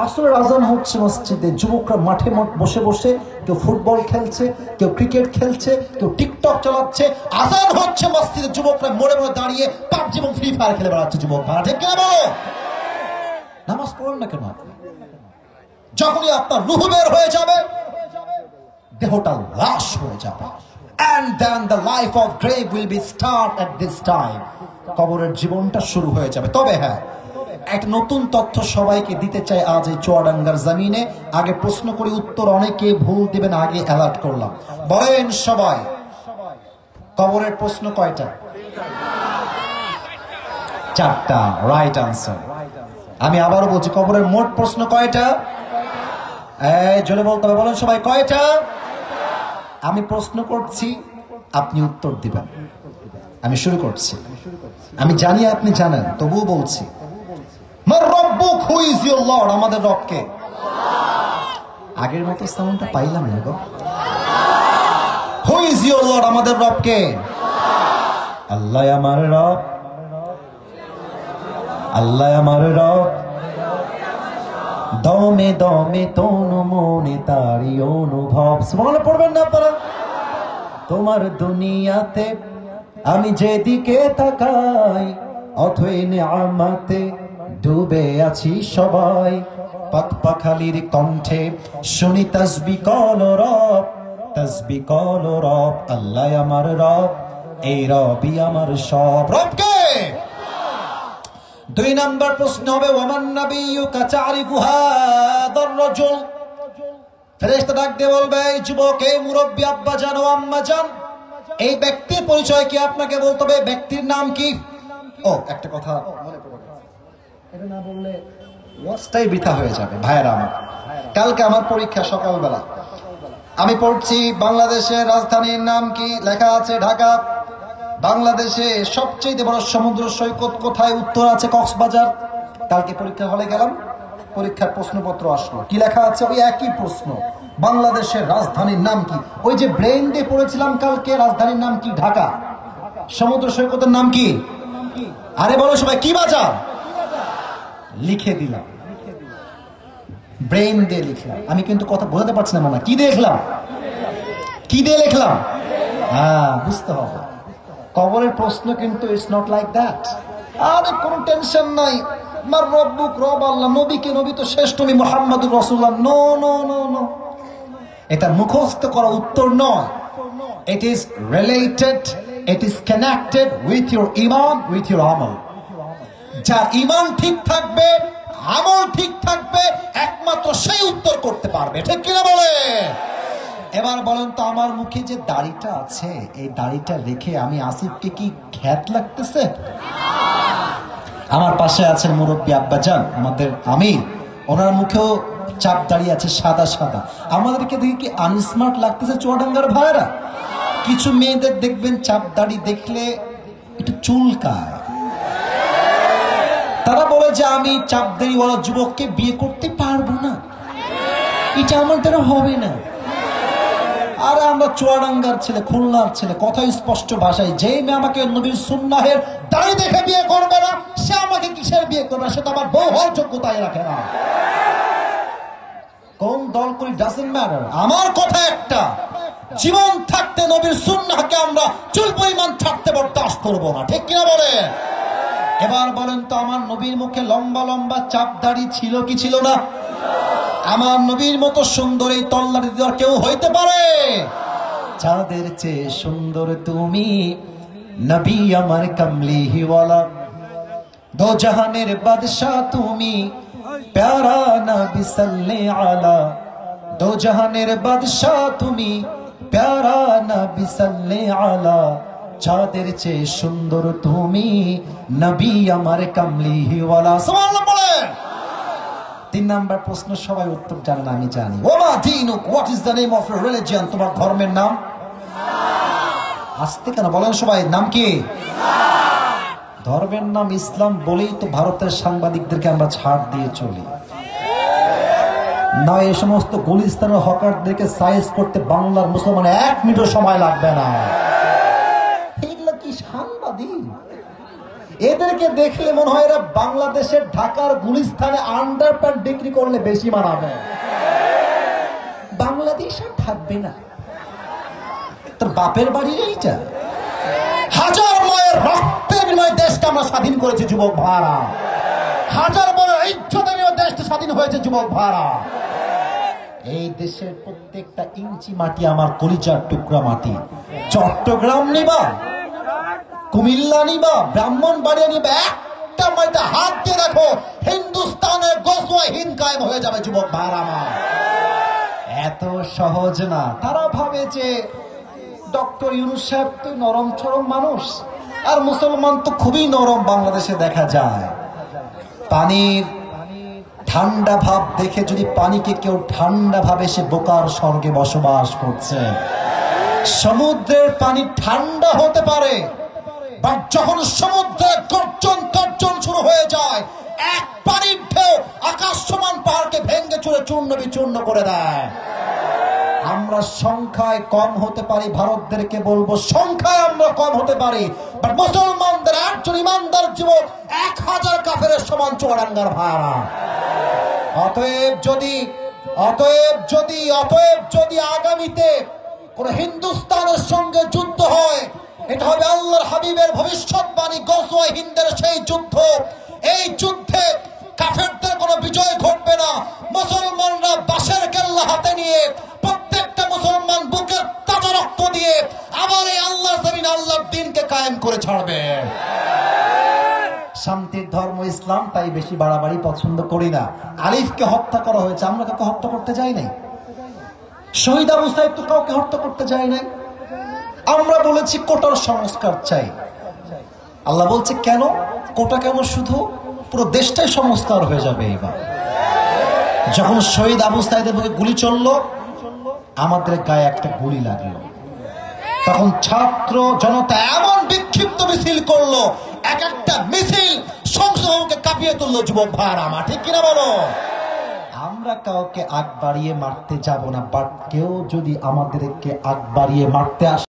আসরের আজান হচ্ছে মসজিদে, যুবকরা মাঠে বসে বসে কেউ ফুটবল খেলছে, কেউ ক্রিকেট খেলছে, কেউ টিকটক চালাচ্ছে। আজান হচ্ছে মসজিদে, যুবকরা মোড়ে মোড়ে দাঁড়িয়ে পাবজি এবং ফ্রি ফায়ার খেলে বেড়াচ্ছে। যুবক ভাড়া ঠিক কেন? নামাজ পড়েন না কেন? যখনই আপনার রূহ বের হয়ে যাবে, দেহটা লাশ হয়ে যাবে, and then the life of grave will be start at this time. কবরের জীবনটা শুরু হয়ে যাবে। তবে হ্যাঁ, এক নতুন তথ্য সবাইকে দিতে চাই আজ এই চুয়াডাঙ্গার জমিনে। আগে প্রশ্ন করি, উত্তর অনেকে ভুল দিবেন, আগে অ্যালার্ট করলাম। বলেন সবাই, কবরের প্রশ্ন কয়টা? 4টা। Right answer. আমি আবারও বলছি, কবরের মোট প্রশ্ন কয়টা? এই জোরে বলতে হবে। বলেন সবাই, কয়টা? আমি প্রশ্ন করছি, আপনি উত্তর দিবেন। আমি শুরু করছি। আমি জানি আপনি জানেন, তবুও বলছি। মার রব্বুক, হু ইজ ইওর লর্ড? আমাদের রব কে? আগের মতো সাউন্ডটা পাইলাম না গো। Who is your lord? আমাদের রব কে? আল্লাহ আমার রব, আল্লাহ আমার রব, দমে দমে তনু মনে তারি অনুভব। সুবহানাল্লাহ পড়বেন না আপনারা? তোমার দুনিয়াতে আমি যেদিকে তাকাই, অথই নিয়ামতে ডুবে আছি সবাই। পাখালির কণ্ঠে শুনি তাসবিহ কল রব, তাসবিহ কল রব। আল্লাহ আমার রব, এই রবই আমার সব। রবকে 2 নাম্বার প্রশ্ন হবে, ওয়ামান নাবিয়্যুকা তা'রিফু হাদার রাজুল। ফেরেশতা ডাক দিয়ে বলবে, এই যুবক, এই মুরব্বী, আব্বা জান ও আম্মা জান, এই ব্যক্তির পরিচয় কি আপনাকে বলতে হবে? ব্যক্তির নাম কি? ও একটা কথা মনে পড়ে গেছে, এটা না বললে ওয়াজটাই বৃথা হয়ে যাবে। ভাইয়েরা আমার, কালকে আমার পরীক্ষা সকালবেলা। আমি পড়ছি বাংলাদেশের রাজধানীর নাম কি? লেখা আছে ঢাকা। বাংলাদেশে সবচেয়ে বড় সমুদ্র সৈকত কোথায়? উত্তর আছে কক্সবাজার। কালকে পরীক্ষা হলে গেলাম, পরীক্ষার প্রশ্নপত্র আসলো, কি লেখা আছে? ওই একই প্রশ্ন, বাংলাদেশের রাজধানীর নাম কি? ওই যে ব্রেইন ডে পড়েছিলাম কালকে, রাজধানীর নাম কি? ঢাকা। সমুদ্র সৈকতের নাম কি? আরে বলো সবাই, কি বাজার? লিখে দিলাম, ব্রেইন ডে লিখলাম। আমি কিন্তু কথা বোঝাতে পারছি না, মানে কি দেখলাম, কি দিয়ে লিখলাম? হ্যাঁ, বুঝতে হবে। কবরের প্রশ্ন কিন্তু ইটস নট লাইক দ্যাট। আরে কোনো টেনশন নাই। মার রব্বুক, রব আল্লাহ। নবীকে, নবী তো শেষ নবী মুহাম্মদুর রাসূলুল্লাহ। নো নো নো নো, এটা মুখস্থ করা উত্তর নয়। It is related, it is connected with your ঈমান, উইথ ইউর আমল। যার ঈমান ঠিক থাকবে, আমল ঠিক থাকবে, একমাত্র সেই উত্তর করতে পারবে। ঠিক কিনা বলে? এবার বলেন তো, আমার মুখে যে দাড়িটা আছে, এই দাড়িটা রেখে আমি আসিফকে কি খ্যাত লাগতেছে? আমার পাশে আছেন মুরব্বী আব্বাজান, আমাদের আমির, ওনার মুখেও চাপ দাড়ি আছে, সাদা সাদা। আমাদেরকে দেখে কি আনস্মার্ট লাগতেছে চুয়াডাঙ্গার ভাইরা? কিছু মেয়েদের দেখবেন চাপ দাড়ি দেখলে একটু চুলকায়, তারা বলে যে আমি চাপ দাড়িওয়ালা যুবককে বিয়ে করতে পারবো না, এটা আমার দ্বারা হবে না। আরে আমরা চুয়াডাঙ্গার ছেলে, খুলনার ছেলে, কথা স্পষ্ট ভাষায়, যেই মেয়ে আমাকে নবীর সুন্নাহের দাড়ি দেখে বিয়ে করবে না, সে আমাকে কিসের বিয়ে করবে? সে তো আমার বউ হওয়ার যোগ্যতাই রাখে না। কোন দল করি ডাজন্ট ম্যাটার। আমার কথা একটা, জীবন থাকতে নবীর সুন্নাহকে আমরা চুল পরিমাণ ছাড়তে বরদাস্ত করবো না, ঠিক কিনা বলে? এবার বলেন তো, আমার নবীর মুখে লম্বা লম্বা চাপ দাড়ি ছিল কি ছিল না? আমার নবীর মতো সুন্দর এই তল্লাটি দেওয়ার কেউ হইতে পারে? চাঁদের চেয়ে সুন্দর তুমি, নবী আমার কামলিওয়ালা, দো জাহানের বাদশাহ তুমি, প্যারা নবী সাল্লাল্লাহু আলা, দো জাহানের বাদশাহ তুমি, প্যারা নবী সাল্লাল্লাহু আলা, চাঁদের চেয়ে সুন্দর তুমি, নবী আমার কামলিওয়ালা। সুবহানাল্লাহ বলেন। 3 নাম্বার প্রশ্ন সবাই উত্তর জানেন, আমি জানি। ওমা দীনুক, what is the name of your religion? তোমার ধর্মের নাম? আসতে কেন বলেন সবাই, নাম কি? ধর্মের নাম ইসলাম বলেই তো ভারতের সাংবাদিকদেরকে আমরা ছাড় দিয়ে চলি না। এই সমস্ত গুলিস্তানের হকারদেরকে সাইজ করতে বাংলার মুসলমান 1 মিনিটও সময় লাগবে না। এগুলো কি সাংবাদিক? এদেরকে দেখলে মনে হয় এরা বাংলাদেশের ঢাকার গুলিস্তানে আন্ডারপ্যান্ট বিক্রি করলে বেশি মানাবে। বাংলাদেশ আর থাকবে না। তোর বাপের বাড়ির এইটা? হাজার মায়ের রক্তের বিনিময়ে দেশকে আমরা স্বাধীন করেছি যুবক ভাড়া। হাজার মায়ের ইজ্জতের বিনিময়ে দেশটা স্বাধীন হয়েছে যুবক ভাড়া। এই দেশের প্রত্যেকটা ইঞ্চি মাটি আমার কলিজার টুকরা মাটি। চট্টগ্রাম নিবা, কুমিল্লা নিবা, ব্রাহ্মণবাড়িয়া নিবা, একটা মাটিতে হাত দিয়ে রাখো, হিন্দুস্তানের গজওয়ে হিন্দ কায়েম হয়ে যাবে যুবক ভাড়া আমার। এত সহজ না। তারা ভাবে যে ডক্টর ইউনূস সাহেব তো নরম চরম মানুষ, আর মুসলমান তো খুবই নরম বাংলাদেশে দেখা যায়। পানির ঠান্ডা ভাব দেখে যদি পানিকে কেউ ঠান্ডা ভাবে, সে বোকার স্বর্গে বসবাস করছে। সমুদ্রের পানি ঠান্ডা হতে পারে, বাট যখন সমুদ্রের গর্জন শুরু হয়ে যায়, এক পানির ঢেউ আকাশ সমান পাহাড়কে ভেঙে চুরে চূর্ণ বিচূর্ণ করে দেয়। আমরা সংখ্যায় কম হতে পারি, ভারতদেরকে বলবো সংখ্যায় আমরা কম হতে পারি, বাট মুসলমানদের একজন ইমানদার যুবক 1000 কাফেরের সমান চুয়াডাঙ্গার ভাড়া। অতএব যদি আগামীতে কোন হিন্দুস্তানের সঙ্গে যুদ্ধ হয়, এটা হবে আল্লাহর হাবিবের ভবিষ্যৎবাণী গজওয়ে হিন্দের সেই যুদ্ধ। এই যুদ্ধে কাফেরদের কোনো বিজয় ঘটবে না। মুসলমানরা বাঁশের কেল্লা হাতে নিয়ে, প্রত্যেকটা মুসলমান বুকের তাজা রক্ত দিয়ে আবার এই আল্লাহর জমিন, আল্লাহর দ্বীনকে কায়েম করে ছাড়বে। শান্তির ধর্ম ইসলাম, তাই বেশি বাড়াবাড়ি পছন্দ করি না। আলিফকে হত্যা করা হয়েছে, আমরা কাউকে হত্যা করতে যাই নাই। শহীদ আবু সাইদ তো কাউকে হত্যা করতে যাই নাই। আমরা বলেছি কোটার সংস্কার চাই। আল্লাহ বলছে কেন? কোটা কেন? শুধু পুরো দেশটাই সংস্কার হয়ে যাবে। এবার যখন শহীদ আবু সাইদের বুকে গুলি চললো, আমাদের গায়ে একটা গুলি লাগলো, তখন ছাত্র জনতা এমন বিক্ষিপ্ত মিছিল করলো, এক একটা মিছিল সংসদকে কাঁপিয়ে তুললো যুবক ভাইরা আমার, ঠিক কিনা বলো? আমরা কাউকে আগ বাড়িয়ে মারতে যাব না, বাট কেউ যদি আমাদেরকে আগ বাড়িয়ে মারতে আসে